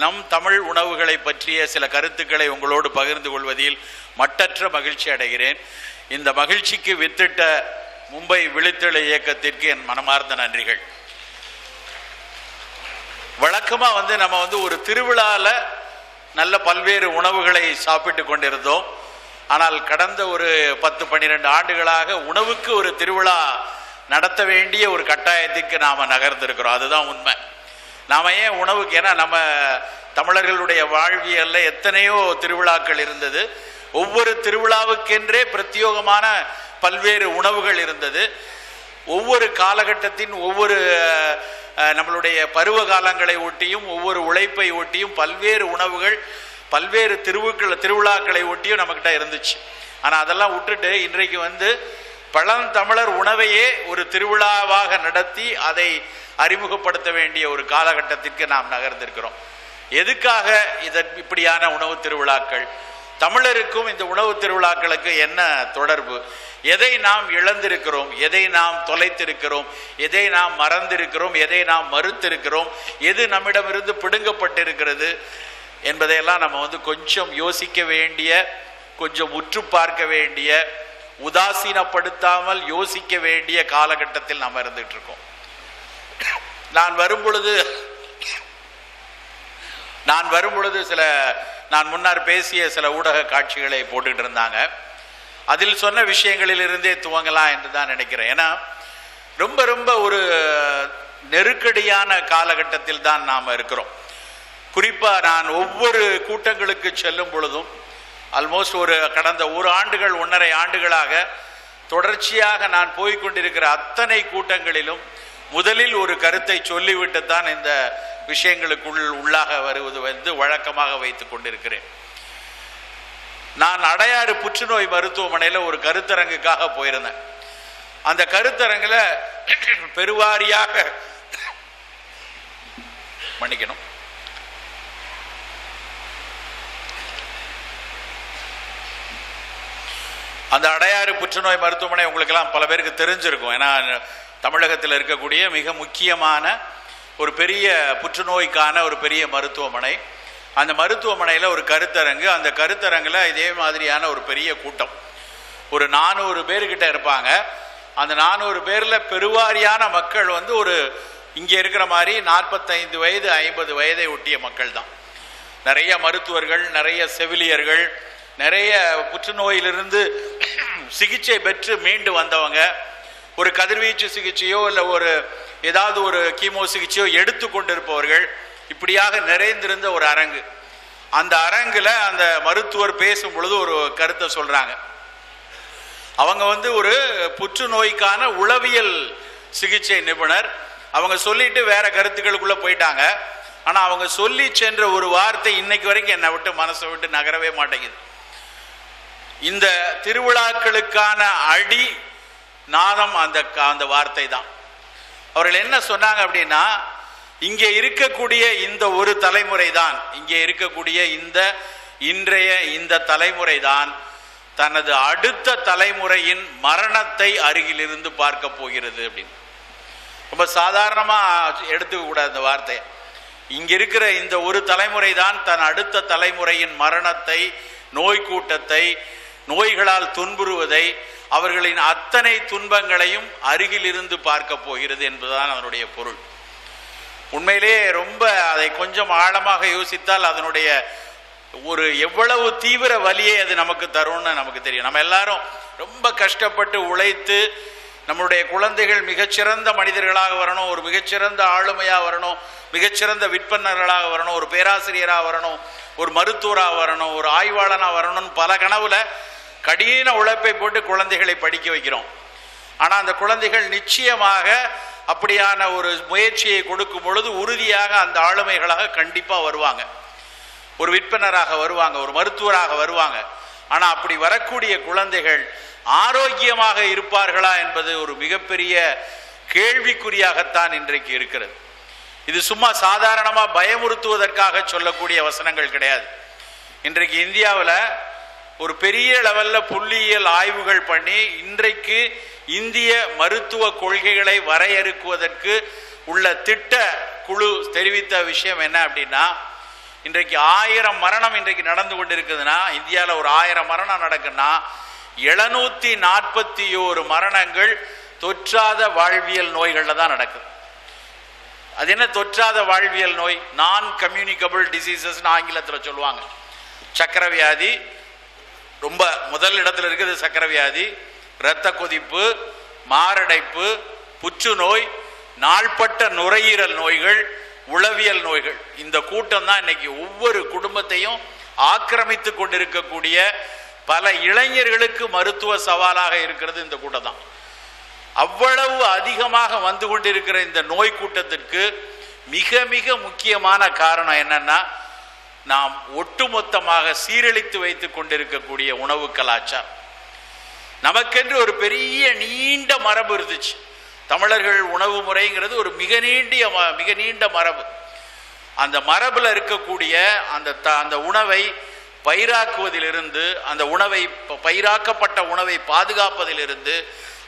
நம் தமிழ் உணவுகளை பற்றிய சில கருத்துக்களை உங்களோடு பகிர்ந்து கொள்வதில் மட்டற்ற மகிழ்ச்சி அடைகிறேன். இந்த மகிழ்ச்சிக்கு வித்திட்ட மும்பை விழித்தெழு இயக்கத்திற்கு என் மனமார்ந்த நன்றிகள். வழக்கமாக நம்ம ஒரு திருவிழாவில் நல்ல பல்வேறு உணவுகளை சாப்பிட்டு கொண்டிருந்தோம். ஆனால் கடந்த ஒரு 10-12 ஆண்டுகளாக உணவுக்கு ஒரு திருவிழா நடத்த வேண்டிய ஒரு கட்டாயத்திற்கு நாம் நகர்ந்திருக்கிறோம். அதுதான் உண்மை. நாம் ஏன் உணவுக்கு, ஏன்னா நம்ம தமிழர்களுடைய வாழ்வியல்ல எத்தனையோ திருவிழாக்கள் இருந்தது. ஒவ்வொரு திருவிழாவுக்கென்றே பிரத்யேகமான பல்வேறு உணவுகள் இருந்தது. ஒவ்வொரு காலகட்டத்தின் ஒவ்வொரு நம்மளுடைய பருவ காலங்களை ஒட்டியும் ஒவ்வொரு உழைப்பை ஒட்டியும் பல்வேறு உணவுகள் பல்வேறு திருவிழாக்களை ஒட்டியும் நம்மக்கிட்ட இருந்துச்சு. ஆனால் அதெல்லாம் விட்டுட்டு இன்றைக்கு பழந்தமிழர் உணவையே ஒரு திருவிழாவாக நடத்தி அதை அறிமுகப்படுத்த வேண்டிய ஒரு காலகட்டத்திற்கு நாம் நகர்ந்திருக்கிறோம். எதுக்காக இப்படியான உணவு திருவிழாக்கள்? தமிழருக்கும் இந்த உணவு திருவிழாக்களுக்கு என்ன தொடர்பு? எதை நாம் இழந்திருக்கிறோம்? எதை நாம் தொலைத்திருக்கிறோம்? எதை நாம் மறந்திருக்கிறோம்? எதை நாம் மறுத்திருக்கிறோம்? எது நம்மிடமிருந்து பிடுங்கப்பட்டிருக்கிறது என்பதையெல்லாம் நம்ம கொஞ்சம் யோசிக்க வேண்டிய, கொஞ்சம் உற்று பார்க்க வேண்டிய, உதாசீனப்படுத்தாமல் யோசிக்க வேண்டிய காலகட்டத்தில் நாம் இருந்துட்டு இருக்கோம். நான் வரும்பொழுது நான் முன்னர் பேசிய சில ஊடக காட்சிகளை போட்டுக்கிட்டு இருந்தாங்க. அதில் சொன்ன விஷயங்களிலிருந்தே துவங்கலாம் என்று தான் நினைக்கிறேன். ஏன்னா ரொம்ப ஒரு நெருக்கடியான காலகட்டத்தில் தான் நாம் இருக்கிறோம். குறிப்பாக நான் ஒவ்வொரு கூட்டங்களுக்கு செல்லும் பொழுதும் ஆல்மோஸ்ட் கடந்த 1.5 ஆண்டுகளாக தொடர்ச்சியாக நான் போய்கொண்டிருக்கிற அத்தனை கூட்டங்களிலும் முதலில் ஒரு கருத்தை சொல்லிவிட்டு தான் இந்த விஷயங்களுக்குள் உள்ளாக வருவது வழக்கமாக வைத்துக் கொண்டிருக்கிறேன். நான் அடையாறு புற்றுநோய் மருத்துவமனையில் ஒரு கருத்தரங்குக்காக போயிருந்தேன். அந்த கருத்தரங்கில் பெருவாரியாக மன்னிக்கணும், அந்த அடையாறு புற்றுநோய் மருத்துவமனை உங்களுக்கெல்லாம் பல பேருக்கு தெரிஞ்சிருக்கும். ஏன்னா தமிழகத்தில் இருக்கக்கூடிய மிக முக்கியமான ஒரு பெரிய புற்றுநோய்க்கான ஒரு பெரிய மருத்துவமனை. அந்த மருத்துவமனையில் ஒரு கருத்தரங்கு. அந்த கருத்தரங்கில் இதே மாதிரியான ஒரு பெரிய கூட்டம், ஒரு 400 பேர்கிட்ட இருப்பாங்க. அந்த 400 பேரில் பெருவாரியான மக்கள் இங்கே இருக்கிற மாதிரி 45 வயது 50 வயதை ஒட்டிய மக்கள் தான். நிறைய மருத்துவர்கள், நிறைய செவிலியர்கள், நிறைய புற்றுநோயிலிருந்து சிகிச்சை பெற்று மீண்டு வந்தவங்க, ஒரு கதிர்வீச்சு சிகிச்சையோ இல்லை ஏதாவது ஒரு கீமோ சிகிச்சையோ எடுத்து கொண்டிருப்பவர்கள், இப்படியாக நிறைந்திருந்த ஒரு அரங்கு. அந்த அரங்கில் அந்த மருத்துவர் பேசும் பொழுது ஒரு கருத்தை சொல்றாங்க. அவங்க ஒரு புற்றுநோய்க்கான உளவியல் சிகிச்சை நிபுணர். அவங்க சொல்லிட்டு வேற கருத்துக்களுக்குள்ள போயிட்டாங்க. ஆனா அவங்க சொல்லி சென்ற ஒரு வார்த்தை இன்னைக்கு வரைக்கும் என்னை விட்டு மனசை விட்டு நகரவே மாட்டேங்குது. இந்த திருவிழாக்களுக்கான அடி நாதம் அந்த வார்த்தை தான். அவர்கள் என்ன சொன்னாங்க அப்படின்னா, இங்கே இருக்கக்கூடிய இந்த ஒரு தலைமுறை தான், இங்கே இருக்கக்கூடிய இன்றைய இந்த தலைமுறை தான் தனது அடுத்த தலைமுறையின் மரணத்தை அருகிலிருந்து பார்க்க போகிறது அப்படின்னு. ரொம்ப சாதாரணமா எடுத்துக்க கூடாது இந்த வார்த்தையை. இங்க இருக்கிற இந்த ஒரு தலைமுறை தான் தன் அடுத்த தலைமுறையின் மரணத்தை, நோய் கூட்டத்தை, நோய்களால் துன்புறுவதை, அவர்களின் அத்தனை துன்பங்களையும் அருகில் இருந்து பார்க்க போகிறது என்பதுதான் அதனுடைய பொருள். உண்மையிலே ரொம்ப அதை கொஞ்சம் ஆழமாக யோசித்தால் அதனுடைய எவ்வளவு தீவிர வலியை அது நமக்கு தரும்னு நமக்கு தெரியும். நம்ம எல்லாரும் ரொம்ப கஷ்டப்பட்டு உழைத்து நம்மளுடைய குழந்தைகள் மிகச்சிறந்த மனிதர்களாக வரணும், ஒரு மிகச்சிறந்த ஆளுமையாக வரணும், மிகச்சிறந்த விற்பனர்களாக வரணும், ஒரு பேராசிரியராக வரணும், ஒரு மருத்துவராக வரணும், ஒரு ஆய்வாளனாக வரணும்னு பல கனவுல கடின உழைப்பை போட்டு குழந்தைகளை படிக்க வைக்கிறோம். ஆனால் அந்த குழந்தைகள் நிச்சயமாக அப்படியான ஒரு முயற்சியை கொடுக்கும் பொழுது உறுதியாக அந்த ஆளுமைகளாக கண்டிப்பாக வருவாங்க. ஒரு விற்பனராக வருவாங்க, ஒரு மருத்துவராக வருவாங்க. ஆனால் அப்படி வரக்கூடிய குழந்தைகள் ஆரோக்கியமாக இருப்பார்களா என்பது ஒரு மிகப்பெரிய கேள்விக்குறியாகத்தான் இன்றைக்கு இருக்கிறது. இது சும்மா சாதாரணமாக பயமுறுத்துவதற்காக சொல்லக்கூடிய வசனங்கள் கிடையாது. இன்றைக்கு இந்தியாவில் ஒரு பெரிய லெவலில் புள்ளியியல் ஆய்வுகள் பண்ணி இன்றைக்கு இந்திய மருத்துவ கொள்கைகளை வரையறுக்குவதற்கு உள்ள திட்ட குழு தெரிவித்த விஷயம் என்ன அப்படின்னா, இன்றைக்கு 1000 மரணம் இன்றைக்கு நடந்து கொண்டிருக்குதுன்னா, இந்தியாவில் ஒரு 1000 மரணம் நடக்குன்னா 741 மரணங்கள் தொற்றாத வாழ்வியல் நோய்களில் தான் நடக்குது. அது என்ன தொற்றாத வாழ்வியல் நோய்? நான் கம்யூனிகபிள் டிசீசஸ் ஆங்கிலத்தில் சொல்லுவாங்க. சக்கரை வியாதி ரொம்ப முதல் இடத்துல இருக்குது. சக்கரை வியாதி, இரத்த கொதிப்பு, மாரடைப்பு, புற்றுநோய், நாள்பட்ட நுரையீரல் நோய்கள், உளவியல் நோய்கள். இந்த கூட்டம் தான் இன்னைக்கு ஒவ்வொரு குடும்பத்தையும் ஆக்கிரமித்து கொண்டிருக்கக்கூடிய பல இளைஞர்களுக்கு மருத்துவ சவாலாக இருக்கிறது இந்த கூட்டம் தான். அவ்வளவு அதிகமாக வந்து கொண்டிருக்கிற இந்த நோய் கூட்டத்திற்கு மிக மிக முக்கியமான காரணம் என்னன்னா, நாம் ஒட்டுமொத்தமாக சீரழித்து வைத்துக் கொண்டிருக்கக்கூடிய உணவு கலாச்சாரம். நமக்கென்று ஒரு பெரிய நீண்ட மரபு இருந்துச்சு. தமிழர்கள் உணவு முறைங்கிறது ஒரு மிக நீண்ட மரபு. அந்த மரபில் இருக்கக்கூடிய அந்த உணவை பயிராக்குவதிலிருந்து, அந்த உணவை பயிராக்கப்பட்ட உணவை பாதுகாப்பதிலிருந்து,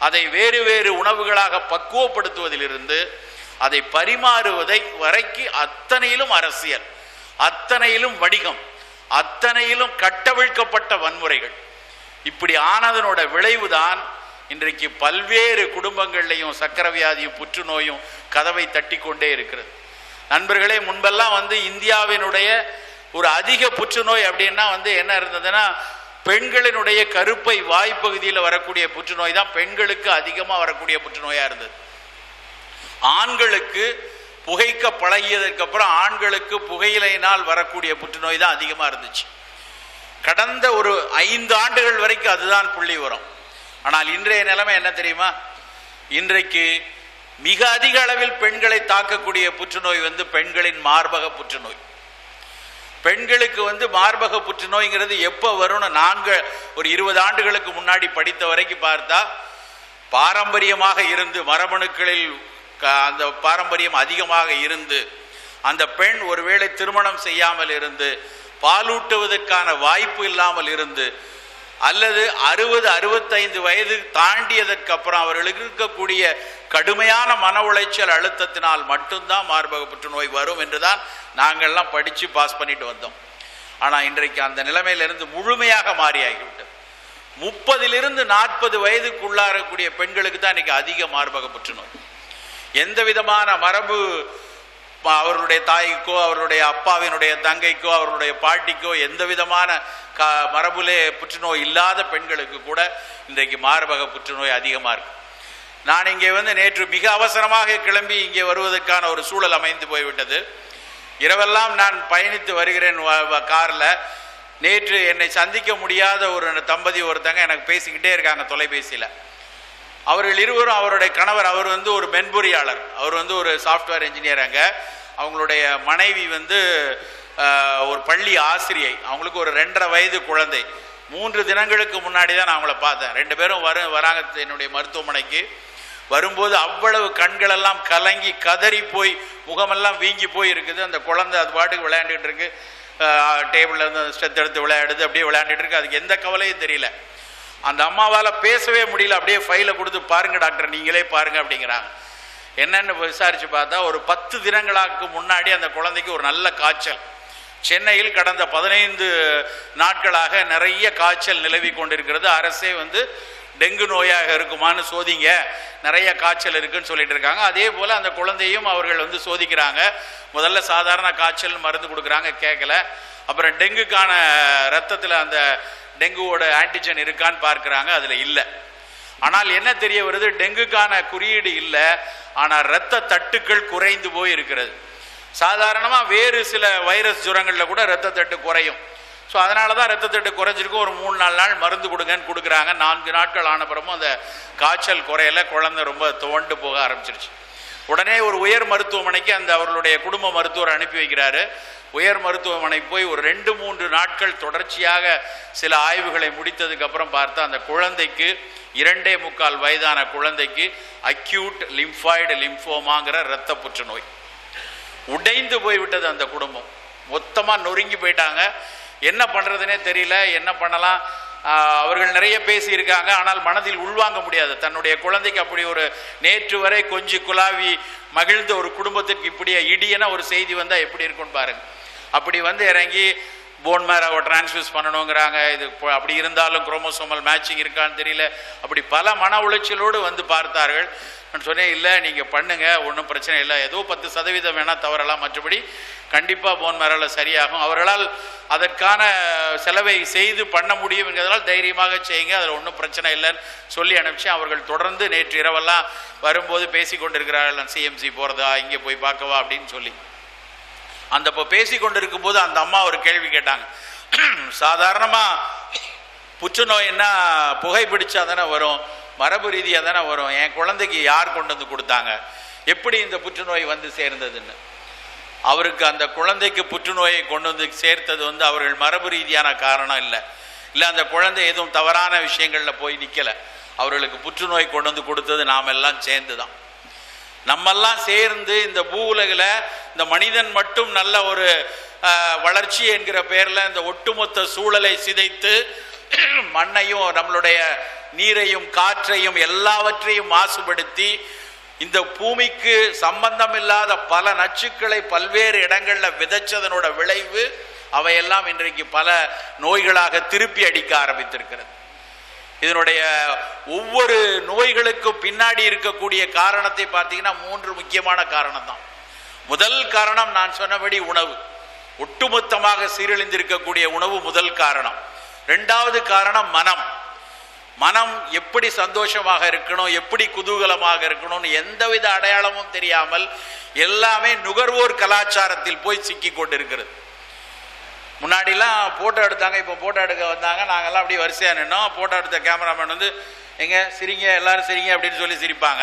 அதை வேறு வேறு உணவுகளாக பக்குவப்படுத்துவதிலிருந்து, அதை பரிமாறுவதை வரைக்கு அத்தனையிலும் அரசியல், அத்தனையிலும் வணிகம், அத்தனையிலும் கட்டவிழ்க்கப்பட்ட வன்முறைகள். இப்படி ஆனதனோட விளைவுதான் இன்றைக்கு பல்வேறு குடும்பங்கள்லையும் சக்கரை வியாதியும் புற்றுநோயும் கதவை தட்டி கொண்டே இருக்கிறது. நண்பர்களே, முன்பெல்லாம் இந்தியாவினுடைய ஒரு அதிக புற்றுநோய் அப்படின்னா என்ன இருந்ததுன்னா, பெண்களினுடைய கருப்பை வாய்ப்பகுதியில் வரக்கூடிய புற்றுநோய் தான் பெண்களுக்கு அதிகமாக வரக்கூடிய புற்றுநோயாக இருந்தது. ஆண்களுக்கு புகைக்க பழகியதற்கு அப்புறம் ஆண்களுக்கு புகையிலையினால் வரக்கூடிய புற்றுநோய் தான் அதிகமாக இருந்துச்சு. கடந்த ஒரு 5 ஆண்டுகள் வரைக்கும் அதுதான் புள்ளி வரும். ஆனால் இன்றைய நிலைமை என்ன தெரியுமா? இன்றைக்கு மிக அதிக அளவில் பெண்களை தாக்கக்கூடிய புற்றுநோய் பெண்களின் மார்பக புற்றுநோய். பெண்களுக்கு மார்பக புற்றுநோய்ங்கிறது எப்போ வரும்னு நாங்கள் ஒரு 20 ஆண்டுகளுக்கு முன்னாடி படித்த வரைக்கும் பார்த்தா, பாரம்பரியமாக இருந்து மரபணுக்களில் அந்த பாரம்பரியம் அதிகமாக இருந்து, அந்த பெண் ஒருவேளை திருமணம் செய்யாமல் இருந்து, பாலூட்டுவதற்கான வாய்ப்பு இல்லாமல் இருந்து, அல்லது 60-65 வயது தாண்டியதற்கு அப்புறம் அவர்களுக்கு இருக்கக்கூடிய கடுமையான மன உளைச்சல் அழுத்தத்தினால் மட்டும்தான் மார்பக புற்றுநோய் வரும் என்றுதான் நாங்கள்லாம் படித்து பாஸ் பண்ணிட்டு வந்தோம். ஆனால் இன்றைக்கு அந்த நிலைமையிலிருந்து முழுமையாக மாறியாகிவிட்டது. 30-40 வயதுக்குள்ளாரக்கூடிய பெண்களுக்கு தான் இன்னைக்கு அதிக மார்பக புற்றுநோய். எந்த விதமான மரபு அவருடைய தாய்க்கோ, அவருடைய அப்பாவினுடைய தங்கைக்கோ, அவருடைய பாட்டிக்கோ எந்த விதமான மரபுலே புற்றுநோய் இல்லாத பெண்களுக்கு கூட இன்றைக்கு மார்பக புற்றுநோய் அதிகமாக இருக்கு. நான் இங்கே நேற்று மிக அவசரமாக கிளம்பி இங்கே வருவதற்கான ஒரு சூழல் அமைந்து போய்விட்டது. இரவெல்லாம் நான் பயணித்து வருகிறேன் காரில். நேற்று என்னை சந்திக்க முடியாத ஒரு தம்பதி ஒருத்தங்க எனக்கு பேசிக்கிட்டே இருக்காங்க தொலைபேசியில். அவர்கள் இருவரும், அவருடைய கணவர் அவர் ஒரு மென்பொறியாளர், அவர் ஒரு சாஃப்ட்வேர் இன்ஜினியர். அங்கே அவங்களுடைய மனைவி ஒரு பள்ளி ஆசிரியை. அவங்களுக்கு ஒரு 2.5 வயது குழந்தை. 3 தினங்களுக்கு முன்னாடி தான் நான் அவங்கள பார்த்தேன். 2 பேரும் வராங்க என்னுடைய மருத்துவமனைக்கு. வரும்போது அவ்வளவு கண்களெல்லாம் கலங்கி கதறி போய் முகமெல்லாம் வீங்கி போய் இருக்குது. அந்த குழந்தை அது பாட்டுக்கு விளையாண்டுட்டு இருக்கு. டேபிளில் இருந்து ஸ்ட்ரெத் எடுத்து விளையாடுது, அப்படியே விளையாண்டுட்டு இருக்கு. அதுக்கு எந்த கவலையும் தெரியல. அந்த அம்மாவால் பேசவே முடியல. அப்படியே ஃபைலை கொடுத்து பாருங்க டாக்டர், நீங்களே பாருங்க அப்படிங்கிறாங்க. என்னென்னு விசாரித்து பார்த்தா, ஒரு 10 தினங்களுக்கு முன்னாடி அந்த குழந்தைக்கு ஒரு நல்ல காய்ச்சல். சென்னையில் கடந்த 15 நாட்களாக நிறைய காய்ச்சல் நிலவி கொண்டிருக்கிறது. அரசே டெங்கு நோயாக இருக்குமான்னு சோதிங்க, நிறைய காய்ச்சல் இருக்குன்னு சொல்லிட்டு இருக்காங்க. அதே போல் அந்த குழந்தையும் அவர்கள் சோதிக்கிறாங்க. முதல்ல சாதாரண காய்ச்சல் மருந்து கொடுக்குறாங்க, கேட்கல. அப்புறம் டெங்குக்கான ரத்தத்தில் அந்த டெங்குவோட ஆன்டிஜன் இருக்கான்னு பார்க்குறாங்க, அதில் இல்லை. ஆனால் என்ன தெரிய வருது, டெங்குக்கான குறியீடு இல்லை, ஆனால் இரத்த தட்டுக்கள் குறைந்து போய் இருக்கிறது. சாதாரணமாக வேறு சில வைரஸ் ஜுரங்களில் கூட இரத்த தட்டு குறையும். ஸோ அதனால தான் இரத்த தட்டு குறைஞ்சிருக்கும். ஒரு 3-4 நாள் மருந்து கொடுங்கன்னு கொடுக்குறாங்க. 4 நாட்கள் ஆனப்புறமும் அந்த காய்ச்சல் குறையலை. குழந்தை ரொம்ப துவண்டு போக ஆரம்பிச்சிருச்சு. உடனே ஒரு உயர் மருத்துவமனைக்கு அவர்களுடைய குடும்ப மருத்துவர் அனுப்பி வைக்கிறாரு. உயர் மருத்துவமனை போய் ஒரு 2-3 நாட்கள் தொடர்ச்சியாக சில ஆய்வுகளை முடித்ததுக்கு அப்புறம் பார்த்தா, அந்த குழந்தைக்கு 2.25 வயதான குழந்தைக்கு அக்யூட் லிம்ஃபாய்டு லிம்ஃபோமாங்கிற இரத்த புற்றுநோய். உடைந்து போய்விட்டது. அந்த குடும்பம் மொத்தமாக நொறுங்கி போயிட்டாங்க. என்ன பண்ணுறதுனே தெரியல, என்ன பண்ணலாம். அவர்கள் நிறைய பேசியிருக்காங்க, ஆனால் மனதில் உள்வாங்க முடியாது. தன்னுடைய குழந்தைக்கு அப்படி ஒரு நேற்று வரை கொஞ்சி குலாவி மகிழ்ந்த ஒரு குடும்பத்திற்கு இப்படியே இடியன ஒரு செய்தி வந்தால் எப்படி இருக்குன்னு பாருங்க. அப்படி வந்து இறங்கி போன் மேரோ டிரான்ஸ்ஃபியூஸ் பண்ணணுங்கிறாங்க. இது அப்படி இருந்தாலும் குரோமோசோமல் மேட்சிங் இருக்கான்னு தெரியல. அப்படி பல மன உளைச்சலோடு வந்து பார்த்தார்கள். நான் சொன்னேன், இல்லை நீங்கள் பண்ணுங்கள், ஒன்றும் பிரச்சனை இல்லை, ஏதோ 10% வேணால் தவறலாம், மற்றபடி கண்டிப்பாக போன் மேரோவில் சரியாகும், அவர்களால் அதற்கான செலவை செய்து பண்ண முடியும் என்கிறதால் தைரியமாக செய்யுங்க, அதில் ஒன்றும் பிரச்சனை இல்லைன்னு சொல்லி அனுப்பிச்சேன். அவர்கள் தொடர்ந்து நேற்று இரவெல்லாம் வரும்போது பேசி கொண்டிருக்கிறார்கள், நான் சிஎம்சி போகிறதா, இங்கே போய் பார்க்கவா அப்படின்னு சொல்லி. அந்த இப்போ பேசி கொண்டிருக்கும் போது அந்த அம்மா ஒரு கேள்வி கேட்டாங்க. சாதாரணமாக புற்றுநோய்னா புகைப்பிடிச்சா தானே வரும், மரபு ரீதியாக தானே வரும், என் குழந்தைக்கு யார் கொண்டு வந்து கொடுத்தாங்க, எப்படி இந்த புற்றுநோய் வந்து சேர்ந்ததுன்னு. அவருக்கு அந்த குழந்தைக்கு புற்றுநோயை கொண்டு வந்து சேர்த்தது வந்து அவர்கள் மரபு ரீதியான காரணம் இல்லை, அந்த குழந்தை எதுவும் தவறான விஷயங்களில் போய் நிற்கலை, அவர்களுக்கு புற்றுநோய் கொண்டு வந்து கொடுத்தது நாம் எல்லாம் சேர்ந்து தான். நம்மெல்லாம் சேர்ந்து இந்த பூவுலகில் இந்த மனிதன் மட்டும் நல்ல ஒரு வளர்ச்சி என்கிற பெயரில் இந்த ஒட்டுமொத்த சூழலை சிதைத்து மண்ணையும் நம்மளுடைய நீரையும் காற்றையும் எல்லாவற்றையும் மாசுபடுத்தி இந்த பூமிக்கு சம்பந்தம் இல்லாத பல நச்சுக்களை பல்வேறு இடங்களில் விதைச்சதனோட விளைவு அவையெல்லாம் இன்றைக்கு பல நோய்களாக திருப்பி அடிக்க ஆரம்பித்திருக்கிறது. இதனுடைய ஒவ்வொரு நோய்களுக்கும் பின்னாடி இருக்கக்கூடிய காரணத்தை பார்த்தீங்கன்னா 3 முக்கியமான காரணம் தான். முதல் காரணம் நான் சொன்னபடி உணவு, ஒட்டுமொத்தமாக சீரழிந்திருக்கக்கூடிய உணவு முதல் காரணம். 2வது காரணம் மனம். மனம் எப்படி சந்தோஷமாக இருக்கணும், எப்படி குதூகலமாக இருக்கணும்னு எந்தவித அடையாளமும் தெரியாமல் எல்லாமே நுகர்வோர் கலாச்சாரத்தில் போய் சிக்கி கொண்டிருக்கிறது. முன்னாடிலாம் ஃபோட்டோ எடுத்தாங்க, இப்போ ஃபோட்டோ எடுக்க வந்தாங்க, நாங்கள்லாம் அப்படியே வரிசையாக நின்னோம். ஃபோட்டோ எடுத்த கேமராமேன் வந்து எங்கே சிரிங்க, எல்லாரும் சிரிங்க அப்படின்னு சொல்லி சிரிப்பாங்க,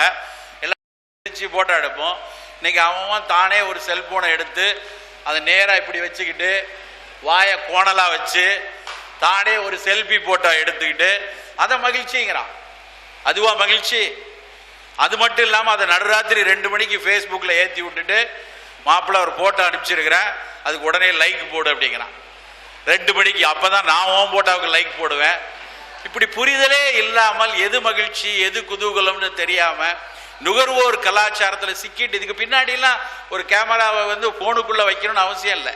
எல்லாம் சிரிச்சு ஃபோட்டோ எடுப்போம். இன்றைக்கி அவன் தானே ஒரு செல்ஃபோனை எடுத்து அதை நேராக இப்படி வச்சுக்கிட்டு வாயை கோணலாக வச்சு தானே ஒரு செல்ஃபி ஃபோட்டோ எடுத்துக்கிட்டு அதை மகிழ்ச்சிங்கிறான். அதுவா மகிழ்ச்சி? அது மட்டும் இல்லாமல் அதை நடுராத்திரி 2 மணிக்கு ஃபேஸ்புக்கில் ஏற்றி விட்டுட்டு மாப்பிள்ளை ஒரு ஃபோட்டோ அனுப்பிச்சிருக்கிறேன், அதுக்கு உடனே லைக் போடு அப்படிங்கிறான் 2 மணிக்கு. அப்போ தான் நான் உன் ஃபோட்டோவுக்கு லைக் போடுவேன். இப்படி புரிதலே இல்லாமல் எது மகிழ்ச்சி எது குதூகலம்னு தெரியாமல் நுகர்வோர் கலாச்சாரத்தில் சிக்கிட்டு, இதுக்கு பின்னாடிலாம் ஒரு கேமராவை வந்து ஃபோனுக்குள்ளே வைக்கணும்னு அவசியம் இல்லை.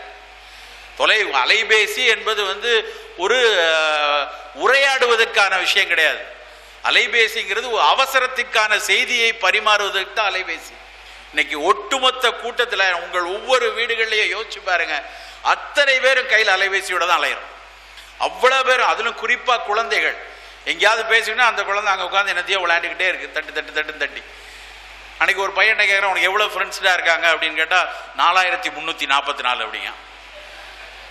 அலைபேசி என்பது வந்து ஒரு உரையாடுவதற்கான விஷயம் கிடையாது. அலைபேசிங்கிறது அவசரத்திற்கான செய்தியை பரிமாறுவதற்கு தான் அலைபேசி. இன்னைக்கு ஒட்டுமொத்த கூட்டத்தில் உங்கள் ஒவ்வொரு வீடுகள்லையும் யோசிச்சு பாருங்க, அத்தனை பேரும் கையில் அலைபேசியோட தான் அலையிறோம். அவ்வளோ பேரும், அதிலும் குறிப்பாக குழந்தைகள். எங்கேயாவது பேசினா அந்த குழந்தை அங்கே உட்காந்து என்னத்தையோ விளையாண்டுக்கிட்டே இருக்கு, தட்டி. அன்னைக்கு ஒரு பையன் கேட்குறேன், உனக்கு எவ்வளோ ஃப்ரெண்ட்ஸ்டாக இருக்காங்க அப்படின்னு கேட்டால் 4344 அப்படிங்க.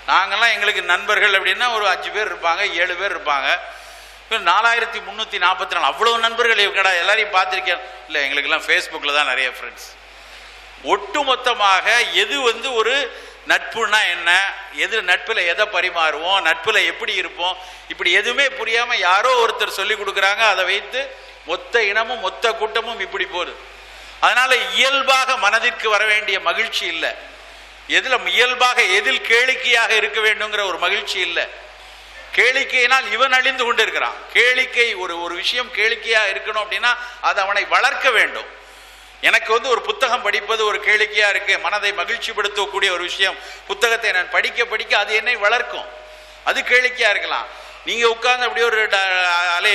நாங்கள்லாம் எங்களுக்கு நண்பர்கள் அப்படின்னா ஒரு 5 பேர் இருப்பாங்க, 7 பேர் இருப்பாங்க. 4344 அவ்வளோ நண்பர்கள் இருக்கடா, எல்லாரையும் பார்த்துருக்கேன். இல்லை, எங்களுக்கெல்லாம் ஃபேஸ்புக்கில் தான் நிறைய ஃப்ரெண்ட்ஸ். ஒட்டுமொத்தமாக எது வந்து ஒரு நட்புனா என்ன, எது நட்பில் எதை பரிமாறுவோம், நட்பில் எப்படி இருப்போம், இப்படி எதுவுமே புரியாமல் யாரோ ஒருத்தர் சொல்லி கொடுக்குறாங்க, அதை வைத்து மொத்த இனமும் மொத்த கூட்டமும் இப்படி போகுது. அதனால் இயல்பாக மனதிற்கு வர வேண்டிய மகிழ்ச்சி இல்லை, எதில் இயல்பாக எதில் கேளிக்கையாக இருக்க வேண்டுங்கிற ஒரு மகிழ்ச்சி இல்லை. கேளிக்கையினால் இவன் அழிந்து கொண்டு இருக்கிறான். கேளிக்கை ஒரு விஷயம் கேளிக்கையாக இருக்கணும் அப்படின்னா அது அவனை வளர்க்க வேண்டும். எனக்கு வந்து ஒரு புத்தகம் படிப்பது ஒரு கேளிக்கையாக இருக்கு, மனதை மகிழ்ச்சிப்படுத்தக்கூடிய ஒரு விஷயம், புத்தகத்தை நான் படிக்க அது என்னை வளர்க்கும், அது கேளிக்கையாக இருக்கலாம். நீங்கள் உட்கார்ந்து அப்படியே ஒரு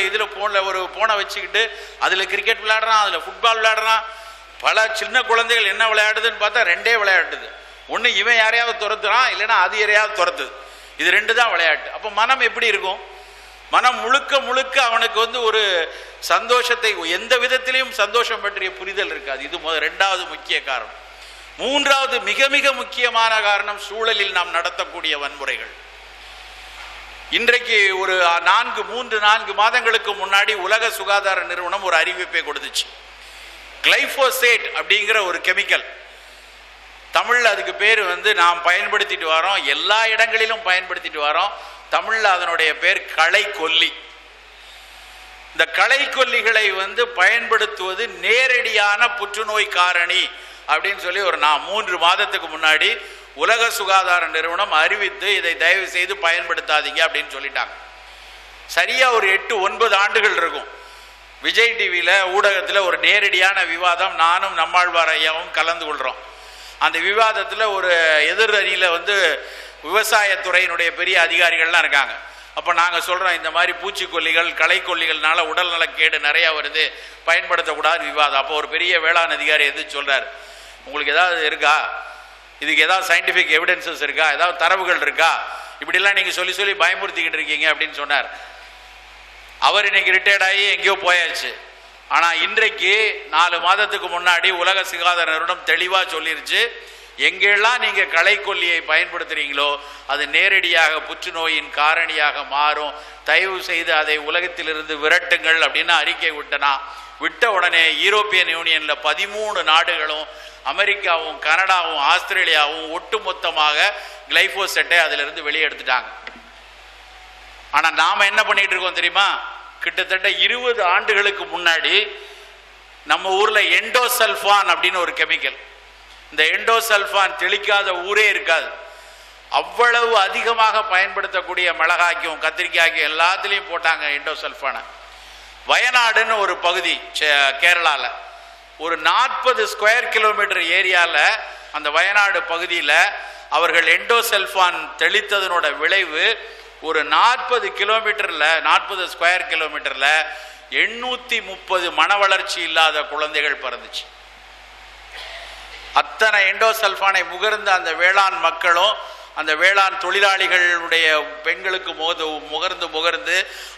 இதில் ஃபோனை வச்சுக்கிட்டு அதில் கிரிக்கெட் விளையாடுறான், அதில் ஃபுட்பால் விளையாடுறான். பல சின்ன குழந்தைகள் என்ன விளையாடுதுன்னு பார்த்தா 2 விளையாடுது. ஒன்று இவன் யாரையாவது துரத்துறான், இல்லைன்னா அது யாரையாவது துரத்துது. இது 2 தான் விளையாட்டு. அப்போ மனம் எப்படி இருக்கும்? மனம் முழுக்க அவனுக்கு வந்து ஒரு சந்தோஷத்தை, எந்த விதத்திலையும் சந்தோஷம் பற்றிய புரிதல் இருக்காது. இது 2வது முக்கிய காரணம். 3வது மிக மிக முக்கியமான காரணம் சூழலில் நாம் நடத்தக்கூடிய வன்முறைகள். இன்றைக்கு ஒரு 3-4 மாதங்களுக்கு முன்னாடி உலக சுகாதார நிறுவனம் ஒரு அறிவிப்பை கொடுத்துச்சு. கிளைபோசேட் அப்படிங்கிற ஒரு கெமிக்கல், தமிழில் அதுக்கு பேர் வந்து நாம் பயன்படுத்திட்டு வரோம், எல்லா இடங்களிலும் பயன்படுத்திட்டு வரோம். தமிழில் அதனுடைய பேர் களைக்கொல்லி. இந்த களைக்கொல்லிகளை வந்து பயன்படுத்துவது நேரடியான புற்றுநோய் காரணி அப்படின்னு சொல்லி ஒரு 3 மாதத்துக்கு முன்னாடி உலக சுகாதார நிறுவனம் அறிவித்து இதை தயவு செய்து பயன்படுத்தாதீங்க அப்படின்னு சொல்லிட்டாங்க. சரியா ஒரு 8-9 ஆண்டுகள் இருக்கும். விஜய் டிவியில் ஊடகத்தில் ஒரு நேரடியான விவாதம் நானும் நம்மாழ்வார் ஐயாவும் கலந்து கொள்கிறோம். அந்த விவாதத்தில் ஒரு எதிர் அணியில் வந்து விவசாயத்துறையினுடைய பெரிய அதிகாரிகள்லாம் இருக்காங்க. அப்போ நாங்கள் சொல்கிறோம், இந்த மாதிரி பூச்சிக்கொல்லிகள் களைக்கொல்லிகள்னால உடல்நலக்கேடு நிறையா வருது, பயன்படுத்தக்கூடாது விவாதம். அப்போ ஒரு பெரிய வேளாண் அதிகாரி எது சொல்கிறார், உங்களுக்கு ஏதாவது இருக்கா, இதுக்கு ஏதாவது சயின்டிஃபிக் எவிடன்சஸ் இருக்கா, ஏதாவது தரவுகள் இருக்கா, இப்படிலாம் நீங்கள் சொல்லி சொல்லி பயமுறுத்திக்கிட்டு இருக்கீங்க அப்படின்னு சொன்னார். அவர் இன்னைக்கு ரிட்டையர்ட் ஆகி எங்கேயோ போயாச்சு. ஆனால் இன்றைக்கு 4 மாதத்துக்கு முன்னாடி உலக சுகாதார நிறுவனம் தெளிவாக சொல்லிருச்சு, எங்கெல்லாம் நீங்கள் களைக்கொல்லியை பயன்படுத்துகிறீங்களோ அது நேரடியாக புற்றுநோயின் காரணியாக மாறும், தயவு செய்து அதை உலகத்திலிருந்து விரட்டுங்கள் அப்படின்னு அறிக்கை விட்ட உடனே யூரோப்பியன் யூனியனில் 13 நாடுகளும் அமெரிக்காவும் கனடாவும் ஆஸ்திரேலியாவும் ஒட்டுமொத்தமாக கிளைஃபோசெட்டை அதிலிருந்து வெளியே எடுத்துட்டாங்க. ஆனால் நாம் என்ன பண்ணிட்டு இருக்கோம் தெரியுமா, கிட்டத்தட்ட 20 ஆண்டுகளுக்கு முன்னாடி நம்ம ஊரில் எண்டோசல்ஃபான் அப்படின்னு ஒரு கெமிக்கல், இந்த எண்டோசல்ஃபான் தெளிக்காத ஊரே இருக்காது. அவ்வளவு அதிகமாக பயன்படுத்தக்கூடிய மிளகாய்க்கும் கத்திரிக்காய்க்கும் எல்லாத்துலேயும் போட்டாங்க எண்டோசல்ஃபானை. வயநாடுன்னு ஒரு பகுதி கேரளாவில் ஒரு 40 ஸ்கொயர் கிலோமீட்டர் ஏரியாவில், அந்த வயநாடு பகுதியில் அவர்கள் எண்டோசல்ஃபான் தெளித்ததனோட விளைவு ஒரு 40 கிலோமீட்டரில் 40 ஸ்கொயர் கிலோமீட்டரில் 830 மன வளர்ச்சி இல்லாத குழந்தைகள் பிறந்துச்சு. அத்தனை எண்டோசல்ஃபானை முகர்ந்த அந்த வேளாண் மக்களும் அந்த வேளாண் தொழிலாளிகளுடைய பெண்களுக்கு முகர்ந்து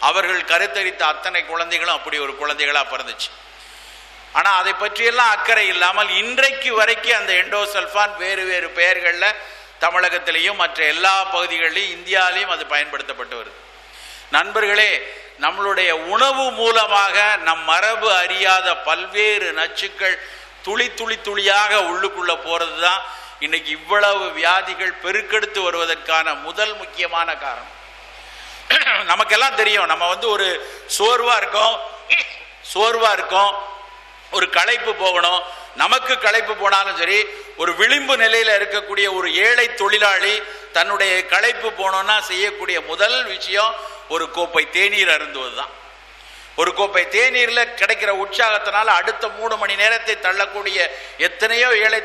அவர்கள் கருத்தரித்த அத்தனை குழந்தைகளும் அப்படி ஒரு குழந்தைகளாக பிறந்துச்சு. ஆனால் அதை பற்றியெல்லாம் அக்கறை இல்லாமல் இன்றைக்கு வரைக்கும் அந்த எண்டோசல்ஃபான் வேறு வேறு பெயர்களில் தமிழகத்திலையும் மற்ற எல்லா பகுதிகளிலும் இந்தியாவிலையும் அது பயன்படுத்தப்பட்டு வருது. நண்பர்களே, நம்மளுடைய உணவு மூலமாக நம் மரபு அறியாத பல்வேறு நச்சுக்கள் துளி துளி துளியாக உள்ளுக்குள்ள போறது தான் இன்னைக்கு இவ்வளவு வியாதிகள் பெருக்கெடுத்து வருவதற்கான முதல் முக்கியமான காரணம். நமக்கெல்லாம் தெரியும், நம்ம வந்து ஒரு சோர்வா இருக்கோம், ஒரு களைப்பு போகணும். நமக்கு களைப்பு போனாலும் சரி, ஒரு விளிம்பு நிலையில இருக்கக்கூடிய ஒரு ஏழை தொழிலாளி தன்னுடைய களைப்பு போனோம்னா செய்யக்கூடிய முதல் விஷயம் ஒரு கோப்பை தேநீர் அருந்துவது தான். ஒரு கோப்பை தேநீர்ல கிடைக்கிற உற்சாகத்தினால அடுத்த 3 மணி நேரத்தை தள்ளக்கூடிய எத்தனையோ ஏழை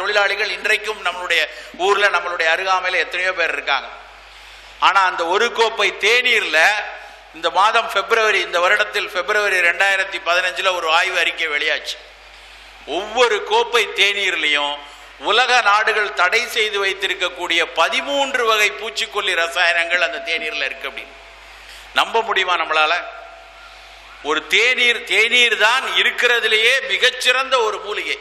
தொழிலாளிகள் இன்றைக்கும் நம்மளுடைய ஊர்ல, நம்மளுடைய அருகாமையில எத்தனையோ பேர் இருக்காங்க. ஆனா அந்த ஒரு கோப்பை தேநீர்ல இந்த மாதம் இந்த வருடத்தில் பிப்ரவரி 2015 ஒரு ஆய்வு அறிக்கை வெளியாச்சு. ஒவ்வொரு கோப்பை தேநீர்லையும் உலக நாடுகள் தடை செய்து வைத்திருக்கக்கூடிய 13 வகை பூச்சிக்கொல்லி ரசாயனங்கள் அந்த தேநீர்ல இருக்கு. அப்படின்னு நம்ப முடியுமா நம்மளால? ஒரு தேநீர் தான் இருக்கிறதுலேயே மிகச்சிறந்த ஒரு மூலிகை.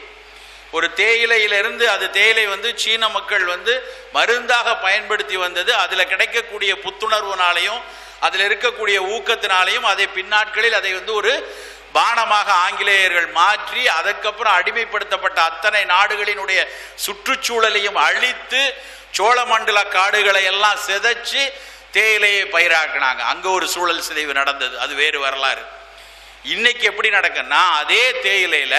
ஒரு தேயிலையிலிருந்து, அது தேயிலை வந்து சீன மக்கள் வந்து மருந்தாக பயன்படுத்தி வந்தது. அதில் கிடைக்கக்கூடிய புத்துணர்வுனாலையும் அதில் இருக்கக்கூடிய ஊக்கத்தினாலையும் அதை பின்னாட்களில் அதை வந்து ஒரு பானமாக ஆங்கிலேயர்கள் மாற்றி அதற்கப்புறம் அடிமைப்படுத்தப்பட்ட அத்தனை நாடுகளினுடைய சுற்றுச்சூழலையும் அழித்து சோழமண்டல காடுகளை எல்லாம் சிதைச்சு தேயிலையை பயிராக்கினாங்க. அங்கே ஒரு சூழல் சிதைவு நடந்தது, அது வேறு வரலாறு. இன்னைக்கு எப்படி நடக்குன்னா, அதே தேயிலையில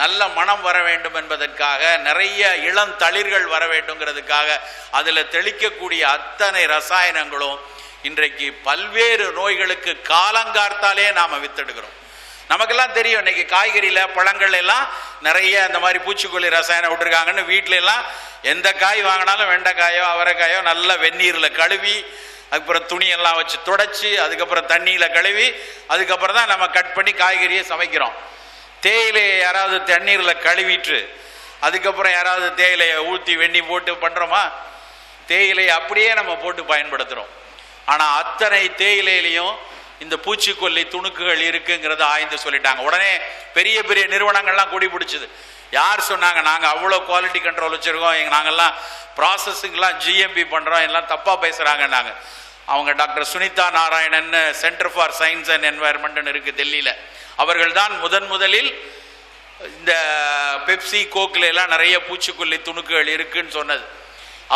நல்ல மனம் வர வேண்டும் என்பதற்காக, நிறைய இளம் தளிர்கள் வர வேண்டுங்கிறதுக்காக அதில் தெளிக்கக்கூடிய அத்தனை ரசாயனங்களும் இன்றைக்கு பல்வேறு நோய்களுக்கு காலங்கார்த்தாலே நாம் வித்தெடுக்கிறோம். நமக்கெல்லாம் தெரியும், இன்னைக்கு காய்கறியில் பழங்கள் எல்லாம் நிறைய அந்த மாதிரி பூச்சிக்கொல்லி ரசாயனம் விட்டுருக்காங்கன்னு. வீட்டில எல்லாம் எந்த காய் வாங்கினாலும் வெண்டைக்காயோ அவரைக்காயோ நல்ல வெந்நீரில் கழுவி, அதுக்கப்புறம் துணியெல்லாம் வச்சு துடைச்சி, அதுக்கப்புறம் தண்ணியில் கழுவி, அதுக்கப்புறம் தான் நம்ம கட் பண்ணி காய்கறியை சமைக்கிறோம். தேயிலையை யாராவது தண்ணீரில் கழுவிட்டு அதுக்கப்புறம் யாராவது தேயிலையை ஊற்றி வெண்ணி போட்டு பண்ணுறோமா? தேயிலையை அப்படியே நம்ம போட்டு பயன்படுத்துகிறோம். ஆனால் அத்தனை தேயிலையிலையும் இந்த பூச்சிக்கொல்லி துணுக்குகள் இருக்குங்கிறத ஆய்ந்து சொல்லிட்டாங்க. உடனே பெரிய பெரிய நிறுவனங்கள்லாம் கூடி பிடிச்சிது. யார் சொன்னாங்க, நாங்கள் அவ்வளோ குவாலிட்டி கண்ட்ரோல் வச்சுருக்கோம், நாங்கள்லாம் ப்ராசஸிங்லாம் ஜிஎம்பி பண்ணுறோம், எல்லாம் தப்பாக பேசுகிறாங்கன்னாங்க. அவங்க doctor Sunita Narayanan, centre for science and என்வாயர்மெண்ட்னு இருக்குது டெல்லியில். அவர்கள் தான் முதலில் இந்த பெப்சி கோக்கில் எல்லாம் நிறைய பூச்சிக்கொல்லி துணுக்குகள் இருக்குன்னு சொன்னது.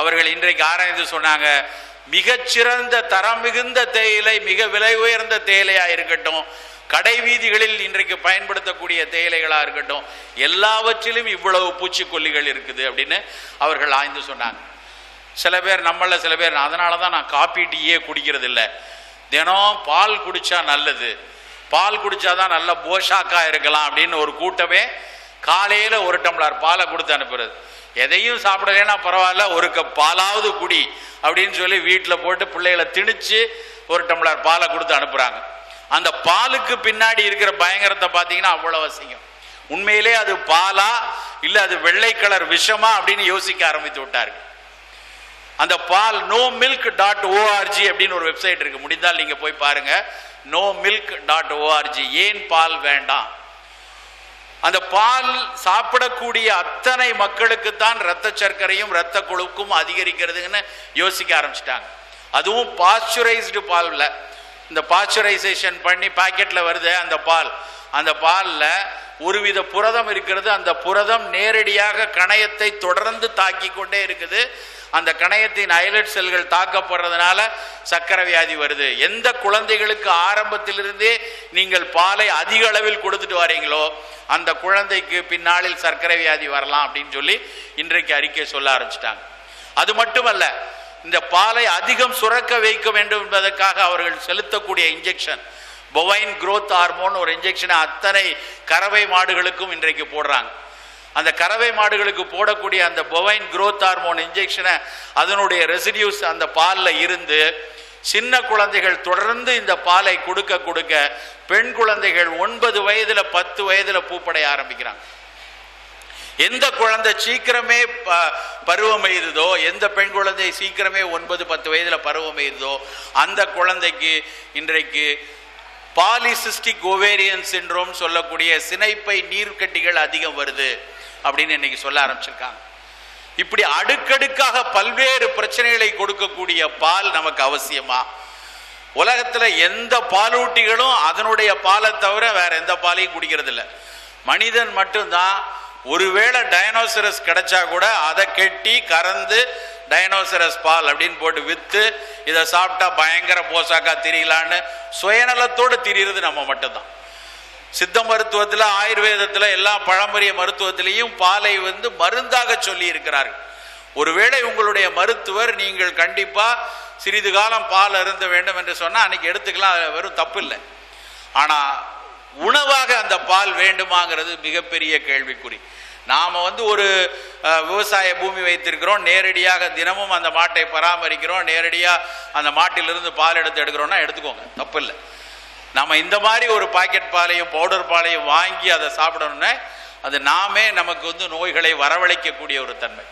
அவர்கள் இன்றைக்கு ஆராய்ந்து சொன்னாங்க, மிகச்சிறந்த தரம் மிகுந்த தேயிலை, மிக விலை உயர்ந்த தேயிலையாக இருக்கட்டும், கடை வீதிகளில் இன்றைக்கு பயன்படுத்தக்கூடிய தேயிலைகளாக இருக்கட்டும், எல்லாவற்றிலும் இவ்வளவு பூச்சிக்கொல்லிகள் இருக்குது அப்படின்னு அவர்கள் ஆய்ந்து சொன்னாங்க. சில பேர் அதனால தான் நான் காபி டீயே குடிக்கிறது இல்லை, தினம் பால் குடித்தா நல்லது, பால் குடித்தாதான் நல்ல போஷாக்காக இருக்கலாம் அப்படின்னு ஒரு கூட்டமே காலையில் ஒரு டம்ளர் பாலை கொடுத்து அனுப்புறது. எதையும் சாப்பிடலைன்னா பரவாயில்ல, ஒரு கப் பாலாவது குடி அப்படின்னு சொல்லி வீட்டில் போட்டு பிள்ளைகளை திணிச்சு ஒரு டம்ளர் பாலை கொடுத்து அனுப்புகிறாங்க. அந்த பாலுக்கு பின்னாடி இருக்கிற பயங்கரத்தை பார்த்தீங்கன்னா அவ்வளோ அசிங்கம். உண்மையிலே அது பாலா இல்லை அது வெள்ளை கலர் விஷமா அப்படின்னு யோசிக்க ஆரம்பித்து விட்டார்கள். அந்த பால் nomilk.org அப்படின்னு ஒரு வெப்சைட் இருக்கு, முடிந்தால் நீங்க போய் பாருங்க. nomilk.org. ஏன் பால் வேண்டாம்? அந்த பால் சாப்பிடக்கூடிய அத்தனை மக்களுக்கு தான் இரத்த சர்க்கரையும் இரத்த கொழுப்பும் அதிகரிக்கிறதுன்னு யோசிக்க ஆரம்பிச்சிட்டாங்க. அதுவும் பாஸ்சுரைஸ்டு பால்ல, இந்த பாஸ்சுரைசேஷன் பண்ணி பாக்கெட்ல வருது அந்த பால்ல ஒருவித புரதம் இருக்கிறது. அந்த புரதம் நேரடியாக கணையத்தை தொடர்ந்து தாக்கி கொண்டே இருக்குது. அந்த கணையத்தின் ஐலட் செல்கள் தாக்கப்படுறதுனால சர்க்கரை வியாதி வருது. எந்த குழந்தைகளுக்கு ஆரம்பத்திலிருந்தே நீங்கள் பாலை அதிக அளவில் கொடுத்துட்டு வரீங்களோ அந்த குழந்தைக்கு பின்னாளில் சர்க்கரை வியாதி வரலாம் அப்படின்னு சொல்லி இன்றைக்கு அறிக்கை சொல்ல ஆரம்பிச்சிட்டாங்க. அது மட்டுமல்ல, இந்த பாலை அதிகம் சுரக்க வைக்க வேண்டும் என்பதற்காக அவர்கள் செலுத்தக்கூடிய இன்ஜெக்ஷன், பொவைன் growth ஹார்மோன் ஒரு இன்ஜெக்ஷனை அத்தனை கறவை மாடுகளுக்கும் இன்றைக்கு போடுறாங்க. அந்த கறவை மாடுகளுக்கு போடக்கூடிய அந்த பொவைன் growth ஹார்மோன் இன்ஜெக்ஷனை அதனுடைய ரெசிடியூஸ் அந்த பாலில் இருந்து சின்ன குழந்தைகள் தொடர்ந்து இந்த பாலை கொடுக்க கொடுக்க பெண் குழந்தைகள் 9 வயதுல 10 வயதுல பூப்படைய ஆரம்பிக்கிறாங்க. எந்த குழந்தை சீக்கிரமே பருவம் எய்துதோ, எந்த பெண் குழந்தை சீக்கிரமே 9-10 வயதுல பருவம் எய்துதோ அந்த குழந்தைக்கு இன்றைக்கு பாலிசிஸ்டிக் ஓவேரியன் சிண்ட்ரோம் சொல்லக்கூடிய சினைப்பை நீர்க்கட்டிகள் அதிகம் வருது அப்படின்னு இன்னைக்கு சொல்ல ஆரம்பிச்சிருக்காங்க. இப்படி அடுக்கடுக்காக பல்வேறு பிரச்சனைகளை கொடுக்கக்கூடிய பால் நமக்கு அவசியமா? உலகத்துல எந்த பாலூட்டிகளும் அதனுடைய பாலை தவிர வேற எந்த பாலையும் குடிக்கிறது இல்லை. மனிதன் மட்டும்தான் ஒருவேளை டைனோசரஸ் கிடைச்சா கூட அதை கெட்டி கறந்து டைனோசரஸ் பால் அப்படின்னு போட்டு வித்து இதை சாப்பிட்டா பயங்கர போசாக்கா திரியலான்னு சுயநலத்தோடு திரிகிறது நம்ம மட்டும்தான். சித்த மருத்துவத்தில், ஆயுர்வேதத்தில், எல்லா பழம்பரிய மருத்துவத்திலையும் பாலை மருந்தாக சொல்லி இருக்கிறார்கள். ஒருவேளை உங்களுடைய மருத்துவர் நீங்கள் கண்டிப்பா சிறிது காலம் பால் அருந்த வேண்டும் என்று சொன்னால் அன்னைக்கு எடுத்துக்கலாம், வெறும் தப்பு இல்லை. ஆனா உணவாக அந்த பால் வேண்டுமாங்கிறது மிகப்பெரிய கேள்விக்குறி. நாம ஒரு விவசாய பூமி வைத்திருக்கிறோம், நேரடியாக தினமும் அந்த மாட்டை பராமரிக்கிறோம், நேரடியாக அந்த மாட்டிலிருந்து பால் எடுக்கிறோம்னா எடுத்துக்கோங்க, தப்பு இல்லை. நம்ம இந்த மாதிரி ஒரு பாக்கெட் பாலையும் பவுடர் பாலையும் வாங்கி அதை சாப்பிடணும்னா அது நாமே நமக்கு நோய்களை வரவழைக்கக்கூடிய ஒரு தன்மை.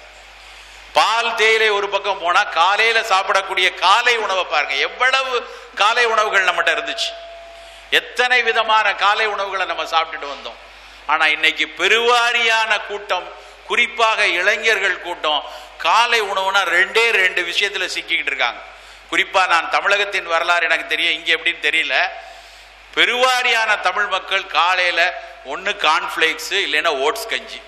பால் தேயிலை ஒரு பக்கம் போனா காலையில சாப்பிடக்கூடிய காலை உணவை பாருங்க, எவ்வளவு காலை உணவுகள் நம்மகிட்ட இருந்துச்சு, எத்தனை விதமான காலை உணவுகளை நம்ம சாப்பிட்டுட்டு வந்தோம். ஆனா இன்னைக்கு பெருவாரியான கூட்டம், குறிப்பாக இளைஞர்கள் கூட்டம், காலை உணவுனா 2 விஷயத்துல சிக்கிக்கிட்டு இருக்காங்க. குறிப்பா நான் தமிழகத்தின் வரலாறு எனக்கு தெரியும், இங்க எப்படின்னு தெரியல. பெருவாரியான தமிழ் மக்கள் காலையில ஒன்று கார்ன்ஃபிளேக்ஸ் இல்லைன்னா ஓட்ஸ் கஞ்சி,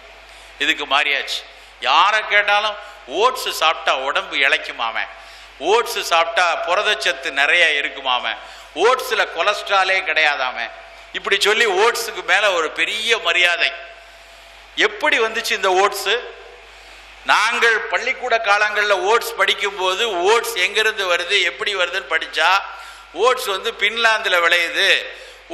இதுக்கு மாறியாச்சு. யாரை கேட்டாலும் ஓட்ஸ் சாப்பிட்டா உடம்பு இளைக்குமாம, ஓட்ஸ் சாப்பிட்டா புரதச்சத்து நிறைய இருக்குமாம, ஓட்ஸ்ல கொலஸ்ட்ராலே கிடையாதாம, இப்படி சொல்லி ஓட்ஸுக்கு மேல ஒரு பெரிய மரியாதை. எப்படி வந்துச்சு இந்த ஓட்ஸ்? நாங்கள் பள்ளிக்கூட காலங்களில் ஓட்ஸ் படிக்கும் போது ஓட்ஸ் எங்கிருந்து வருது எப்படி வருதுன்னு படிச்சா, ஓட்ஸ் பின்லாந்தில் விளையுது,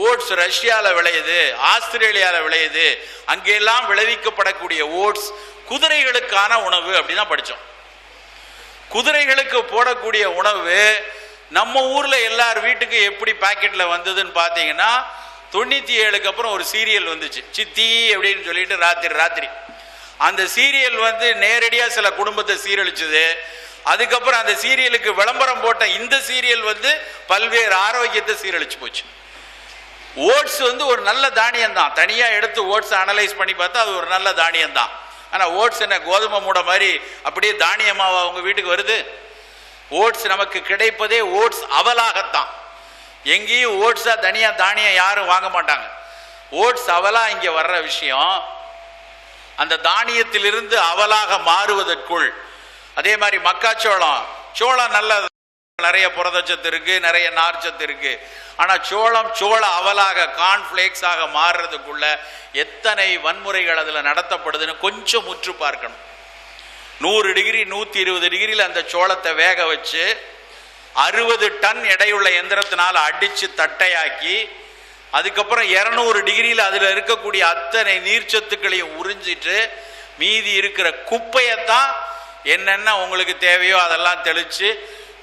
ஓட்ஸ் ரஷ்யாவில் விளையுது, ஆஸ்திரேலியாவில் விளையுது, அங்கெல்லாம் விளைவிக்கப்படக்கூடிய ஓட்ஸ் குதிரைகளுக்கான உணவு அப்படிதான் படித்தோம். குதிரைகளுக்கு போடக்கூடிய உணவு நம்ம ஊர்ல எல்லார் வீட்டுக்கு எப்படி பாக்கெட்ல வந்ததுன்னு பார்த்தீங்கன்னா 97க்கு அப்புறம் ஒரு சீரியல் வந்துச்சு, சித்தி அப்படின்னு சொல்லிட்டு ராத்திரி அந்த சீரியல் நேரடியா சில குடும்பத்தை சீரழிச்சது. அதுக்கப்புறம் அந்த சீரியலுக்கு விளம்பரம் போட்ட இந்த சீரியல் பல்வேறு ஆரோக்கியத்தை சீரழிச்சு போச்சு. ஓட்ஸ் ஒரு நல்ல தானியம் தான், தனியா எடுத்து ஓட்ஸ் அனலைஸ் பண்ணி பார்த்தா அது ஒரு நல்ல தானியம் தான். ஆனா ஓட்ஸ் என்ன கோதுமை மூட மாதிரி அப்படியே தானியமாவா உங்க வீட்டுக்கு வருது? ஓட்ஸ் நமக்கு கிடைப்பதே ஓட்ஸ் அவலாகத்தான். எங்கேயும் ஓட்ஸா தனியா தானியம் யாரும் வாங்க மாட்டாங்க. ஓட்ஸ் அவலா இங்க வர்ற விஷயம், அந்த தானியத்திலிருந்து அவலாக மாறுவதற்குள். அதே மாதிரி மக்காச்சோளம், சோளம் நல்ல நிறைய புரதச்சத்து இருக்கு, நிறைய நார்ச்சத்து இருக்கு. ஆனா சோள அவலாக கார்ன்ஃபிளேக்ஸாக மாறுறதுக்குள்ள எத்தனை வன்முறைகள் அதுல நடத்தப்படுதுன்னு கொஞ்சம் முற்று பார்க்கணும். 100 டிகிரி 120 டிகிரியில் அந்த சோளத்தை வேக வச்சு 60 டன் எடையுள்ள எந்திரத்தினால் அடிச்சு தட்டையாக்கி அதுக்கப்புறம் 200 டிகிரியில் அதில் இருக்கக்கூடிய அத்தனை நீர்ச்சத்துக்களையும் உறிஞ்சிட்டு மீதி இருக்கிற குப்பையத்தான் என்னென்ன உங்களுக்கு தேவையோ அதெல்லாம் தெளித்து,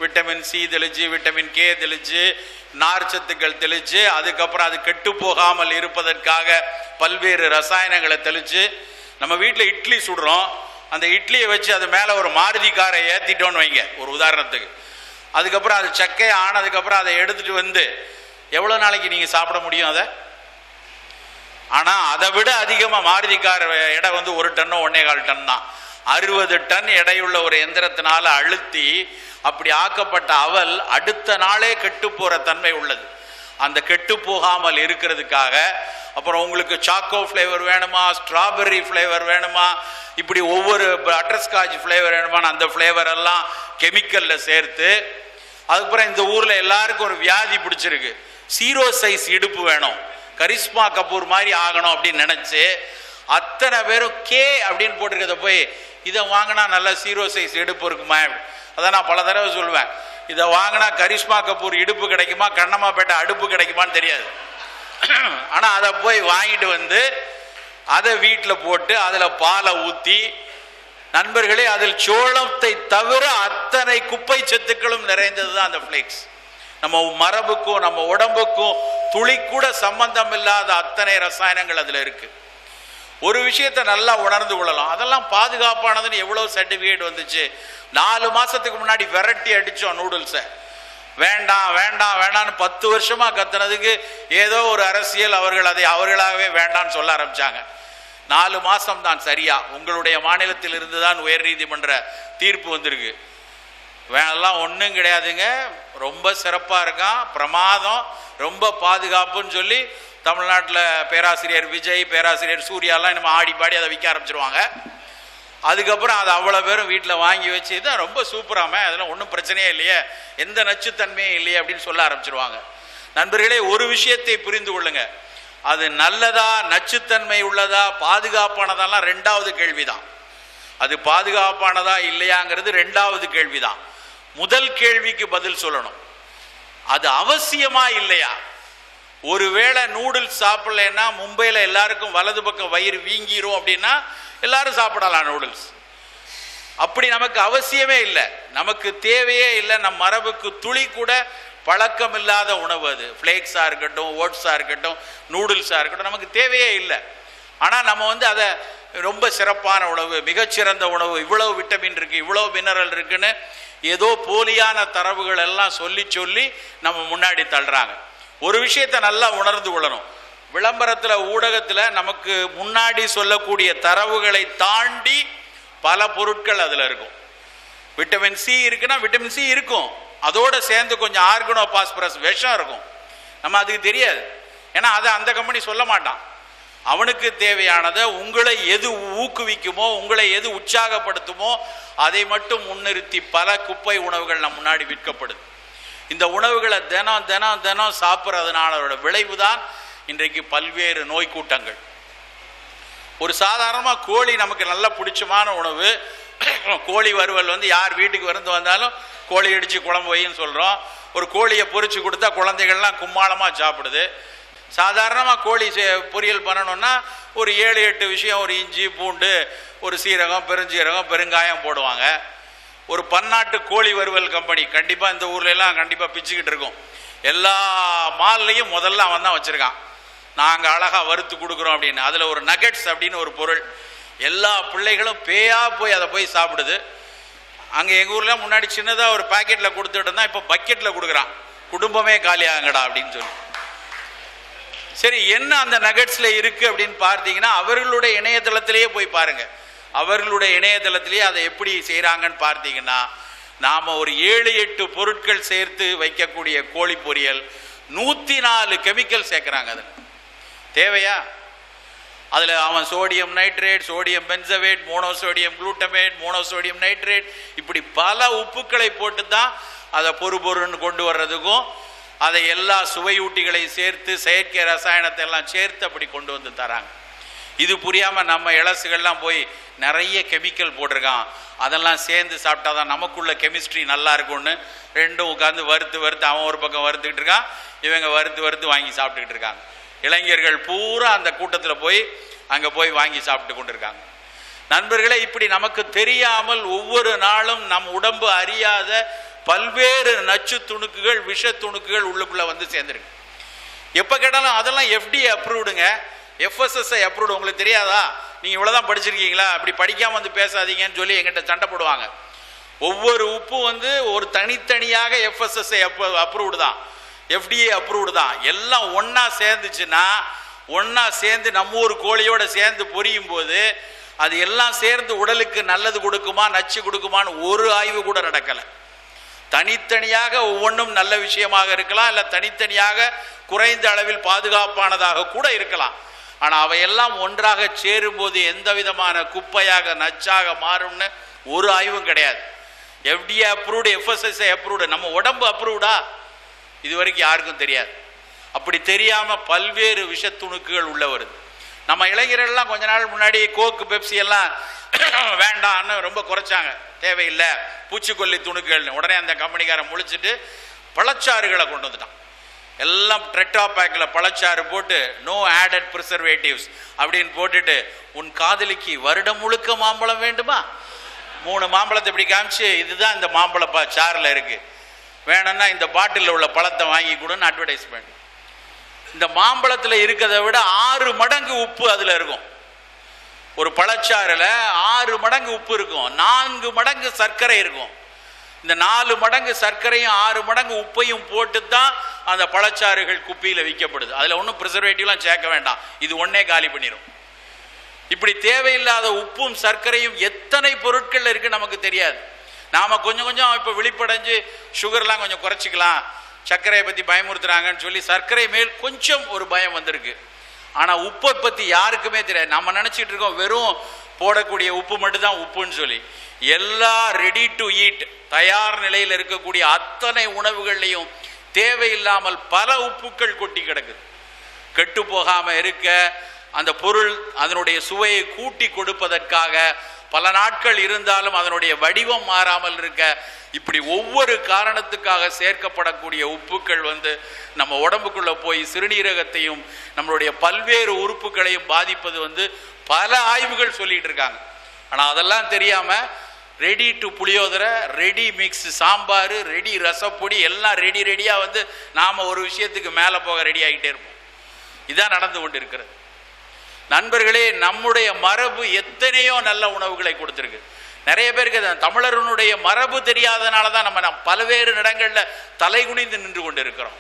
விட்டமின் சி தெளித்து, விட்டமின் கே தெளித்து, நார்ச்சத்துக்கள் தெளித்து, அதுக்கப்புறம் அது கெட்டு போகாமல் இருப்பதற்காக பல்வேறு ரசாயனங்களை தெளித்து, நம்ம வீட்டில் இட்லி சுடுறோம், அந்த இட்லியை வச்சு அது மேலே ஒரு மாருதி காரை ஏற்றிட்டோன்னு வைங்க ஒரு உதாரணத்துக்கு. அதுக்கப்புறம் அது சக்கையை ஆனதுக்கப்புறம் அதை எடுத்துகிட்டு வந்து எவ்வளோ நாளைக்கு நீங்கள் சாப்பிட முடியும் அதை? ஆனால் அதை விட அதிகமாக மாருதி கார் எடை வந்து 1 டன்னோ 1.25 டன் தான். 60 டன் எடையுள்ள ஒரு எந்திரத்தினால அழுத்தி அப்படி ஆக்கப்பட்ட அவல் அடுத்த நாளே கெட்டு போகிற தன்மை உள்ளது. அந்த கெட்டு போகாமல் இருக்கிறதுக்காக அப்புறம் உங்களுக்கு சாக்கோ ஃப்ளேவர் வேணுமா, ஸ்ட்ராபெர்ரி ஃப்ளேவர் வேணுமா, இப்படி ஒவ்வொரு பட்டர்ஸ்காட்ச் ஃப்ளேவர் வேணுமான்னு அந்த ஃப்ளேவர் எல்லாம் கெமிக்கலில் சேர்த்து, அதுக்கப்புறம் இந்த ஊரில் எல்லாருக்கும் ஒரு வியாதி பிடிச்சிருக்கு, 0 சைஸ் இடுப்பு வேணும், கரிஷ்மா கபூர் மாதிரி ஆகணும் அப்படின்னு நினச்சி அத்தனை பேரும் கே அப்படின்னு போட்டிருக்கிறத போய் இதை வாங்கினா நல்லா 0 சைஸ் இடுப்பு இருக்குமா? அதான் நான் பல தடவை சொல்லுவேன், இதை வாங்கினா கரிஷ்மா கபூர் இடுப்பு கிடைக்குமா, கண்ணம்மாப்பேட்டை அடுப்பு கிடைக்குமான்னு தெரியாது. ஆனால் அதை போய் வாங்கிட்டு வந்து அதை வீட்டில் போட்டு அதில் பாலை ஊற்றி, நண்பர்களே அதில் சோளத்தை தவிர அத்தனை குப்பை சத்துக்களும் நிறைந்தது தான் அந்த ஃப்ளேக்ஸ். நம்ம மரபுக்கும் நம்ம உடம்புக்கும் துளி கூட சம்பந்தம் இல்லாத அத்தனை ரசாயனங்கள் அதில் இருக்கு. ஒரு விஷயத்தை நல்லா உணர்ந்து கொள்ளலாம், அதெல்லாம் பாதுகாப்பானதுன்னு எவ்வளோ சர்டிஃபிகேட் வந்துச்சு. 4 மாதத்துக்கு முன்னாடி விரட்டி அடித்தோம் நூடுல்ஸை, வேண்டாம் வேண்டாம் வேண்டான்னு 10 வருஷமாக கத்துனதுக்கு ஏதோ ஒரு அரசியல் அவர்கள் அதை அவர்களாகவே வேண்டான்னு சொல்ல ஆரம்பித்தாங்க. 4 மாதம் தான் சரியா. உங்களுடைய மாநிலத்தில் இருந்து தான் உயர் நீதிமன்ற தீர்ப்பு வந்திருக்கு. வேணெல்லாம் ஒன்றும் கிடையாதுங்க, ரொம்ப சிறப்பாக இருக்கான், பிரமாதம், ரொம்ப பாதுகாப்புன்னு சொல்லி தமிழ்நாட்டில் பேராசிரியர் விஜய், பேராசிரியர் சூர்யாலாம் நம்ம ஆடி பாடி அதை விற்க ஆரம்பிச்சிருவாங்க. அதுக்கப்புறம் அதை அவ்வளோ பேரும் வீட்டில் வாங்கி வச்சு தான் ரொம்ப சூப்பராமே, அதெல்லாம் ஒன்றும் பிரச்சனையே இல்லையே, எந்த நச்சுத்தன்மையும் இல்லையே அப்படின்னு சொல்ல ஆரம்பிச்சிருவாங்க. நண்பர்களே, ஒரு விஷயத்தை புரிந்து கொள்ளுங்க, அது நல்லதா, நச்சுத்தன்மை உள்ளதா, பாதுகாப்பானதெல்லாம் 2வது கேள்விதான். அது பாதுகாப்பானதா இல்லையாங்கிறது 2வது கேள்விதான். முதல் கேள்விக்கு பதில் சொல்லணும், அது அவசியமா இல்லையா? ஒருவேளை நூடுல்ஸ் சாப்பிடலைன்னா மும்பையில் எல்லாருக்கும் வலது பக்கம் வயிறு வீங்கிரும் அப்படின்னா எல்லாரும் சாப்பிடலாம் நூடுல்ஸ். அப்படி நமக்கு அவசியமே இல்லை, நமக்கு தேவையே இல்லை. நம் மரபுக்கு துளி கூட பழக்கம் இல்லாத உணவு அது. ஃப்ளேக்ஸாக இருக்கட்டும், ஓட்ஸாக இருக்கட்டும், நூடுல்ஸாக இருக்கட்டும், நமக்கு தேவையே இல்லை. ஆனால் நம்ம வந்து அதை ரொம்ப சிறப்பான உணவு, மிகச்சிறந்த உணவு, இவ்வளவு விட்டமின் இருக்குது, இவ்வளோ மினரல் இருக்குன்னு ஏதோ போலியான தரவுகள் எல்லாம் சொல்லி சொல்லி நம்ம முன்னாடி தள்ளுறாங்க. ஒரு விஷயத்தை நல்லா உணர்ந்து கொள்ளணும், விளம்பரத்தில் ஊடகத்தில் நமக்கு முன்னாடி சொல்லக்கூடிய தரவுகளை தாண்டி பல பொருட்கள் அதில் இருக்கும். விட்டமின் சி இருக்குன்னா விட்டமின் சி இருக்கும், அதோடு சேர்ந்து கொஞ்சம் ஆர்கனோ பாஸ்பரஸ் விஷம் இருக்கும். நம்ம அதுக்கு தெரியாது, ஏன்னா அதை அந்த கம்பெனி சொல்ல மாட்டான். அவனுக்கு தேவையானதை உங்களை எது ஊக்குவிக்குமோ, உங்களை எது உற்சாகப்படுத்துமோ அதை மட்டும் முன்னிறுத்தி பல குப்பை உணவுகள் நம் முன்னாடி விற்கப்படுது. இந்த உணவுகளை தினம் தினம் தினம் சாப்பிட்றதுனால விளைவு தான் இன்றைக்கு பல்வேறு நோய் கூட்டங்கள். ஒரு சாதாரணமாக கோழி நமக்கு நல்ல பிடிச்சமான உணவு. கோழி வறுவல் வந்து யார் வீட்டுக்கு வந்தாலும் கோழி இடித்து குழம்பு வைன்னு சொல்கிறோம். ஒரு கோழியை பொரிச்சு கொடுத்தா குழந்தைகள்லாம் கும்மாளமாக சாப்பிடுது. சாதாரணமாக கோழி பொரியல் பண்ணணுன்னா ஒரு 7-8 விஷயம், ஒரு இஞ்சி பூண்டு, ஒரு சீரகம், பெருஞ்சீரகம், பெருங்காயம் போடுவாங்க. ஒரு பன்னாட்டு கோழி வறுவல் கம்பெனி கண்டிப்பாக இந்த ஊர்லெலாம் கண்டிப்பாக பிச்சுக்கிட்டு இருக்கும். எல்லா மால்லையும் முதல்ல அவன் தான் வச்சுருக்கான், நாங்கள் அழகாக வறுத்து கொடுக்குறோம் அப்படின்னு. அதில் ஒரு நகெட்ஸ் அப்படின்னு ஒரு பொருள், எல்லா பிள்ளைகளும் பேயா போய் அதை போய் சாப்பிடுது. அங்கே எங்கள் ஊரில் முன்னாடி சின்னதாக ஒரு பாக்கெட்டில் கொடுத்துட்டு இருந்தால் இப்போ பக்கெட்டில் கொடுக்குறான், குடும்பமே காலியாகங்கடா அப்படின்னு சொல்லி. சரி, என்ன அந்த நகெட்ஸில் இருக்குது அப்படின்னு பார்த்தீங்கன்னா அவர்களுடைய இணையதளத்திலேயே போய் பாருங்கள். அவர்களுடைய இணையதளத்திலேயே அதை எப்படி செய்கிறாங்கன்னு பார்த்தீங்கன்னா, நாம் ஒரு 7-8 பொருட்கள் சேர்த்து வைக்கக்கூடிய கோழி பொரியல் 104 கெமிக்கல் சேர்க்குறாங்க. அது தேவையா? அதில் அவன் sodium nitrate, sodium benzoate, monosodium glutamate, monosodium nitrate, இப்படி பல உப்புக்களை போட்டு தான் அதை பொறுன்னு கொண்டு வர்றதுக்கும், அதை எல்லா சுவையூட்டிகளையும் சேர்த்து செயற்கை ரசாயனத்தை எல்லாம் சேர்த்து அப்படி கொண்டு வந்து தராங்க. இது புரியாமல் நம்ம இலசுகள்லாம் போய் நிறைய கெமிக்கல் போட்டிருக்கான், அதெல்லாம் சேர்ந்து சாப்பிட்டா தான் நமக்குள்ள கெமிஸ்ட்ரி நல்லா இருக்கும்னு ரெண்டும் உட்காந்து வறுத்து அவன் ஒரு பக்கம் வறுத்துக்கிட்டு இருக்கான், இவங்க வறுத்து வாங்கி சாப்பிட்டுக்கிட்டு இருக்காங்க. இளைஞர்கள் பூரா அந்த கூட்டத்தில் போய் அங்கே போய் வாங்கி சாப்பிட்டு கொண்டிருக்காங்க. நண்பர்களே, இப்படி நமக்கு தெரியாமல் ஒவ்வொரு நாளும் நம் உடம்பு அறியாத பல்வேறு நச்சு துணுக்குகள், விஷ துணுக்குகள் உள்ளுக்குள்ள வந்து சேர்ந்துருக்கு. எப்போ கேட்டாலும் அதெல்லாம் FDA அப்ரூவ்டுங்க, FSSAI அப்ரூவ்டு. உங்களுக்கு தெரியாதா? நீங்கள் இவ்வளோதான் படிச்சிருக்கீங்களா? அப்படி படிக்காமல் வந்து பேசாதீங்கன்னு சொல்லி எங்கிட்ட சண்டை போடுவாங்க. ஒவ்வொரு உப்பு வந்து ஒரு தனித்தனியாக FSSAI அப்ரூவ்டு தான், FDA அப்ரூவ்டு தான். எல்லாம் ஒன்றா சேர்ந்துச்சுன்னா, ஒன்றா சேர்ந்து நம்ம ஊர் கோழியோட சேர்ந்து பொரியும் போது அது எல்லாம் சேர்ந்து உடலுக்கு நல்லது கொடுக்குமா, நச்சு கொடுக்குமான்னு ஒரு ஆய்வு கூட நடக்கலை. தனித்தனியாக ஒவ்வொன்றும் நல்ல விஷயமாக இருக்கலாம், இல்லை தனித்தனியாக குறைந்த அளவில் பாதுகாப்பானதாக கூட இருக்கலாம். ஆனால் அவையெல்லாம் ஒன்றாக சேரும்போது எந்த விதமான குப்பையாக நச்சாக மாறும்னு ஒரு ஆய்வும் கிடையாது. FDA approved, FSSAI approved. நம்ம உடம்பு அப்ரூவ்டா? இது வரைக்கும் யாருக்கும் தெரியாது. அப்படி தெரியாமல் பல்வேறு விஷத்துணுக்குகள் உள்ள வருது. நம்ம இளைஞர்கள்லாம் கொஞ்ச நாள் முன்னாடி கோக்கு, பெப்சி எல்லாம் வேண்டான்னு ரொம்ப குறைச்சாங்க. தேவையில்லை, பூச்சிக்கொல்லி துணுக்குகள்னு. உடனே அந்த கம்பெனிக்காரன் முழிச்சிட்டு பழச்சாறுகளை கொண்டு வந்துட்டான். எல்லாம் ட்ரெட்டா பேக்கில் பழச்சாறு போட்டு நோ ஆடட் ப்ரிசர்வேட்டிவ்ஸ் அப்படின்னு போட்டுட்டு, உன் காதலிக்கு வருடம் முழுக்க மாம்பழம் வேண்டுமா? 3 மாம்பழத்தை இப்படி காமிச்சு, இதுதான் இந்த மாம்பழ சாறில் இருக்கு, வேணும்னா இந்த பாட்டிலில் உள்ள பழத்தை வாங்கி கொடுன்னு அட்வர்டைஸ்மெண்ட். இந்த மாம்பழத்தில் இருக்கிறத விட 6 மடங்கு உப்பு அதில் இருக்கும். ஒரு பழச்சாறில் 6 மடங்கு உப்பு இருக்கும், 4 மடங்கு சர்க்கரை இருக்கும். இந்த 4 மடங்கு சர்க்கரையும் 6 மடங்கு உப்பையும் போட்டு தான் அந்த பழச்சாறுகள் குப்பியில் விற்கப்படுது. அதில் ஒன்றும் ப்ரிசர்வேட்டிவ்லாம் சேர்க்க வேண்டாம், இது ஒன்றே காலி பண்ணிடும். இப்படி தேவையில்லாத உப்பும் சர்க்கரையும் எத்தனை பொருட்கள் இருக்குது நமக்கு தெரியாது. நாம் கொஞ்சம் கொஞ்சம் இப்போ விழிப்படைஞ்சு சுகர்லாம் கொஞ்சம் குறைச்சிக்கலாம், சர்க்கரையை பற்றி பயமுறுத்துறாங்கன்னு சொல்லி சர்க்கரை மேல் கொஞ்சம் ஒரு பயம் வந்திருக்கு. ஆனால் உப்பை பற்றி யாருக்குமே தெரியாது. நம்ம நினச்சிட்டு இருக்கோம் வெறும் போடக்கூடிய உப்பு மட்டும்தான் உப்புன்னு சொல்லி. எல்லா ரெடி டு ஈட், தயார் நிலையில் இருக்கக்கூடிய அத்தனை உணவுகள்லையும் தேவையில்லாமல் பல உப்புக்கள் கொட்டி கிடக்குது. கெட்டு போகாமல் இருக்க, அந்த பொருள் அதனுடைய சுவையை கூட்டி கொடுப்பதற்காக பல நாட்கள் இருந்தாலும் அதனுடைய வடிவம் மாறாமல் இருக்க, இப்படி ஒவ்வொரு காரணத்துக்காக சேர்க்கப்படக்கூடிய உப்புக்கள் வந்து நம்ம உடம்புக்குள்ள போய் சிறுநீரகத்தையும் நம்மளுடைய பல்வேறு உறுப்புகளையும் பாதிப்பது வந்து பல ஆய்வுகள் சொல்லிட்டு இருக்காங்க. ஆனால் அதெல்லாம் தெரியாம ready to puliyodarai, ready mix sambar, ready ரசப்பொடி எல்லாம் ரெடியா வந்து நாம ஒரு விஷயத்துக்கு மேலே போக ரெடி ஆகிட்டே இருப்போம். இதான் நடந்து கொண்டு இருக்கிறது. நண்பர்களே, நம்முடைய மரபு எத்தனையோ நல்ல உணவுகளை கொடுத்துருக்கு. நிறைய பேருக்கு தமிழர்களுடைய மரபு தெரியாதனால தான் நம்ம பல்வேறு இடங்களில் தலைகுனிந்து நின்று கொண்டு இருக்கிறோம்.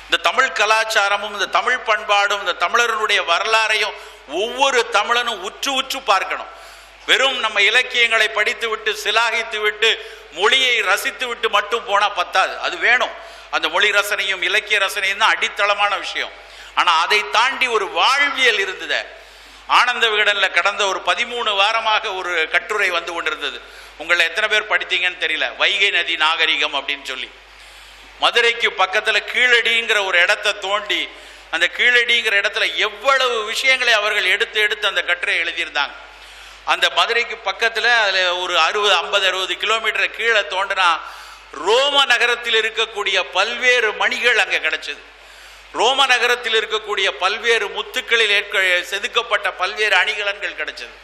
இந்த தமிழ் கலாச்சாரமும் இந்த தமிழ் பண்பாடும் இந்த தமிழர்களுடைய வரலாறையும் ஒவ்வொரு தமிழனும் உற்று உற்று பார்க்கணும். வெறும் நம்ம இலக்கியங்களை படித்து விட்டு சிலாகித்து விட்டு மொழியை ரசித்து விட்டு மட்டும் போனால் பத்தாது, அது வேணும். அந்த மொழி ரசனையும் இலக்கிய ரசனையும் தான் அடித்தளமான விஷயம். ஆனால் அதை தாண்டி ஒரு வாழ்வியல் இருந்தது. ஆனந்த விகடனில் கடந்த ஒரு 13 வாரமாக ஒரு கட்டுரை வந்து கொண்டிருந்தது. உங்களை எத்தனை பேர் படித்தீங்கன்னு தெரியல. வைகை நதி நாகரிகம் அப்படின்னு சொல்லி மதுரைக்கு பக்கத்தில் கீழடிங்கிற ஒரு இடத்தை தோண்டி அந்த கீழடிங்கிற இடத்துல எவ்வளவு விஷயங்களை அவர்கள் எடுத்து எடுத்து அந்த கட்டுரை எழுதியிருந்தாங்க. அந்த மதுரைக்கு பக்கத்தில் அதில் ஒரு 50-60 கிலோமீட்டர் கீழே தோண்டினா ரோம நகரத்தில் இருக்கக்கூடிய பல்வேறு மணிகள் அங்கே கிடைச்சது. ரோம நகரத்தில் இருக்கக்கூடிய பல்வேறு முத்துக்களில் செதுக்கப்பட்ட பல்வேறு அணிகலன்கள் கிடைச்சது.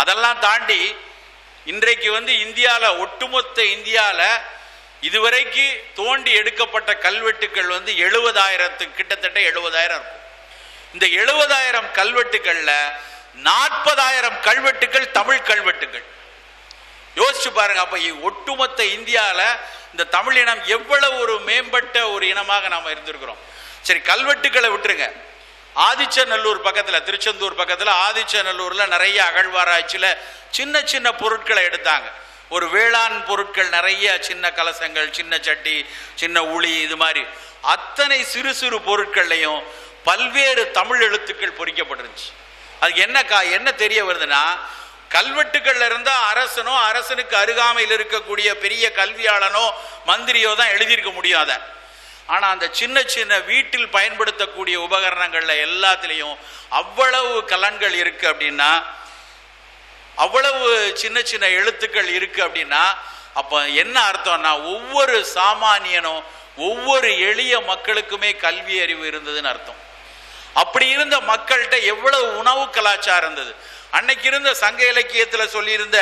அதெல்லாம் தாண்டி இன்றைக்கு வந்து இந்தியாவில், ஒட்டுமொத்த இந்தியாவில் இதுவரைக்கு தோண்டி எடுக்கப்பட்ட கல்வெட்டுக்கள் வந்து 70,000 கிட்டத்தட்ட 70,000 இருக்கும். இந்த 70,000 கல்வெட்டுகளில் 40,000 கல்வெட்டுகள் தமிழ் கல்வெட்டுகள். யோசிச்சு பாருங்க. அப்ப ஒட்டுமொத்த இந்தியாவில் இந்த தமிழ் இனம் எவ்வளவு ஒரு மேம்பட்ட ஒரு இனமாக நாம் இருந்திருக்கிறோம். சரி, கல்வெட்டுக்களை விட்டுருங்க. ஆதிச்சநல்லூர் பக்கத்தில், திருச்செந்தூர் பக்கத்தில் ஆதிச்சநல்லூரில் நிறைய அகழ்வாராய்ச்சியில் சின்ன சின்ன பொருட்களை எடுத்தாங்க. ஒரு வேளாண் பொருட்கள் நிறைய, சின்ன கலசங்கள், சின்ன சட்டி, சின்ன உளி, இது மாதிரி அத்தனை சிறு சிறு பொருட்கள்லையும் பல்வேறு தமிழ் எழுத்துக்கள் பொறிக்கப்பட்டிருந்துச்சு. அதுக்கு என்ன தெரிய வருதுன்னா, கல்வெட்டுக்கள்ல இருந்தா அரசனோ அரசனுக்கு அருகாமையில் இருக்கக்கூடிய பெரிய கல்வியாளனோ மந்திரியோ தான் எழுதியிருக்க முடியாத. ஆனா அந்த சின்ன சின்ன வீட்டில் பயன்படுத்தக்கூடிய உபகரணங்கள்ல எல்லாத்திலையும் அவ்வளவு கலன்கள் இருக்கு அப்படின்னா, அவ்வளவு சின்ன சின்ன எழுத்துக்கள் இருக்கு அப்படின்னா, அப்ப என்ன அர்த்தம்னா, ஒவ்வொரு சாமானியனும் ஒவ்வொரு எளிய மக்களுக்குமே கல்வி அறிவு இருந்ததுன்னு அர்த்தம். அப்படி இருந்த மக்கள்கிட்ட எவ்வளவு உணவு கலாச்சாரம் இருந்தது. அன்னைக்கு இருந்த சங்க இலக்கியத்தில் சொல்லியிருந்த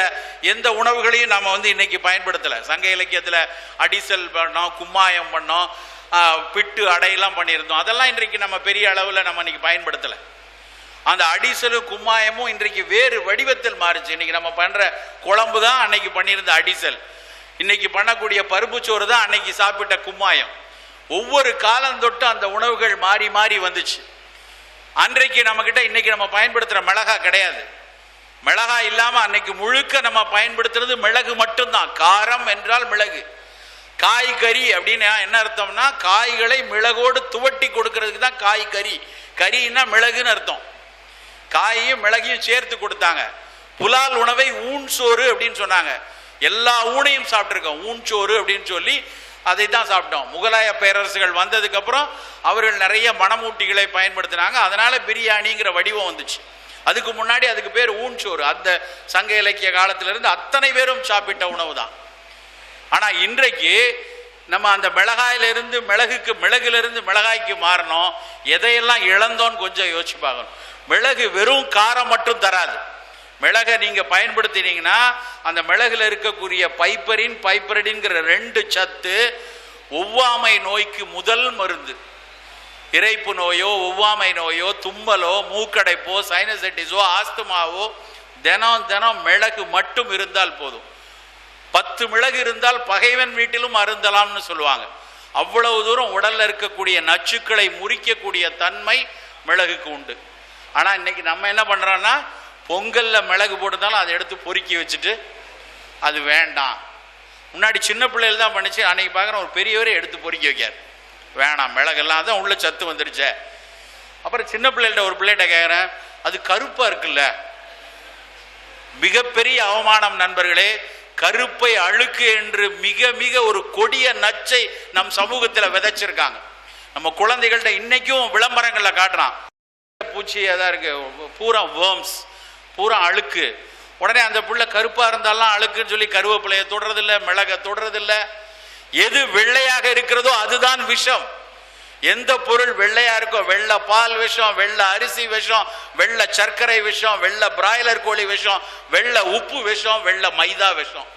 எந்த உணவுகளையும் நம்ம இன்னைக்கு பயன்படுத்தலை. சங்க இலக்கியத்தில் அடிசல் பண்ணோம், கும்மாயம் பண்ணோம், பிட்டு அடையெல்லாம் பண்ணியிருந்தோம். அதெல்லாம் இன்றைக்கு நம்ம பெரிய அளவில் நம்ம இன்னைக்கு பயன்படுத்தலை. அந்த அடிசலும் கும்மாயமும் இன்றைக்கு வேறு வடிவத்தில் மாறுச்சு. இன்னைக்கு நம்ம பண்ணுற குழம்பு தான் அன்னைக்கு பண்ணியிருந்த அடிசல், இன்னைக்கு பண்ணக்கூடிய பருப்புச்சோறு தான் அன்னைக்கு சாப்பிட்ட கும்மாயம். ஒவ்வொரு காலம் தொட்டு அந்த உணவுகள் மாறி மாறி வந்துச்சு. அன்றைக்கு நம்மக்கிட்ட இன்னைக்கு நம்ம பயன்படுத்துகிற மிளகா கிடையாது. மிளகா இல்லாமல் அன்னைக்கு முழுக்க நம்ம பயன்படுத்துறது மிளகு மட்டும்தான். காரம் என்றால் மிளகு. காய்கறி அப்படின்னு என்ன அர்த்தம்னா காய்களை மிளகோடு துவட்டி கொடுக்கறதுக்கு தான் காய்கறி. கறின்னா மிளகுன்னு அர்த்தம். காயையும் மிளகையும் சேர்த்து கொடுத்தாங்க. புலால் உணவை ஊன் சோறு அப்படின்னு சொன்னாங்க. எல்லா ஊனையும் சாப்பிட்ருக்கோம். ஊன் சோறு அப்படின்னு சொல்லி அதை தான் சாப்பிட்டோம். முகலாய பேரரசுகள் வந்ததுக்கு அப்புறம் அவர்கள் நிறைய மணமூட்டிகளை பயன்படுத்தினாங்க. அதனால பிரியாணிங்கிற வடிவம் வந்துச்சு. அதுக்கு முன்னாடி அதுக்கு பேர் ஊன் சோறு. அந்த சங்க இலக்கிய காலத்திலிருந்து அத்தனை பேரும் சாப்பிட்ட உணவு தான். ஆனால் இன்றைக்கு நம்ம அந்த மிளகாயிலிருந்து மிளகுலேருந்து மிளகாய்க்கு மாறணும். எதையெல்லாம் இழந்தோன்னு கொஞ்சம் யோசிச்சு பார்க்கணும். மிளகு வெறும் காரம் மட்டும் தராது. மிளகை நீங்கள் பயன்படுத்தினீங்கன்னா அந்த மிளகுல இருக்கக்கூடிய பைப்பரின்கிற 2 சத்து ஒவ்வாமை நோய்க்கு முதல் மருந்து. இரைப்பு நோயோ, ஒவ்வாமை நோயோ, தும்மலோ, மூக்கடைப்போ, சைனசைட்டிஸோ, ஆஸ்துமாவோ தினம் மிளகு மட்டும் இருந்தால் போதும். 10 மிளகு இருந்தால் பகைவன் வீட்டிலும் அருந்தலாம்னு சொல்லுவாங்க. அவ்வளவு தூரம் உடல்ல இருக்கக்கூடிய நச்சுக்களை முறிக்கக்கூடிய தன்மை மிளகுக்கு உண்டு. ஆனால் இன்னைக்கு நம்ம என்ன பண்றோம்னா பொங்கல்ல மிளகு போட்டுருந்தாலும் அதை எடுத்து பொறுக்கி வச்சுட்டு அது வேண்டாம். முன்னாடி சின்ன பிள்ளைகள் தான் பண்ணிச்சு. அன்னைக்கு பார்க்குறோம் ஒரு பெரியவரே எடுத்து பொறுக்கி வைக்கார். வேணாம், மிளகெல்லாம் தான் உள்ள சத்து வந்துருச்சே. அப்புறம் சின்ன பிள்ளைகிட்ட ஒரு பிள்ளைகிட்ட கேட்குறேன், அது கருப்பாக இருக்குல்ல. மிகப்பெரிய அவமானம் நண்பர்களே. கருப்பை அழுக்கு என்று மிக மிக ஒரு கொடிய நச்சை நம் சமூகத்தில் விதைச்சிருக்காங்க. நம்ம குழந்தைகள்கிட்ட இன்னைக்கும் விளம்பரங்களில் காட்டுறான், பூச்சி அதான் இருக்கு, பூரா வேர்ம்ஸ், பூரா அழுக்கு. உடனே அந்த புள்ள கருப்பாக இருந்தாலும் அழுக்குன்னு சொல்லி கருவேப்பிலையை தொடுறதில்லை, மிளகை தொடுறதில்லை. எது வெள்ளையாக இருக்கிறதோ அதுதான் விஷம். எந்த பொருள் வெள்ளையா இருக்கோ, வெள்ளை பால் விஷம், வெள்ளை அரிசி விஷம், வெள்ளை சர்க்கரை விஷம், வெள்ளை பிராய்லர் கோழி விஷம், வெள்ளை உப்பு விஷம், வெள்ளை மைதா விஷம்.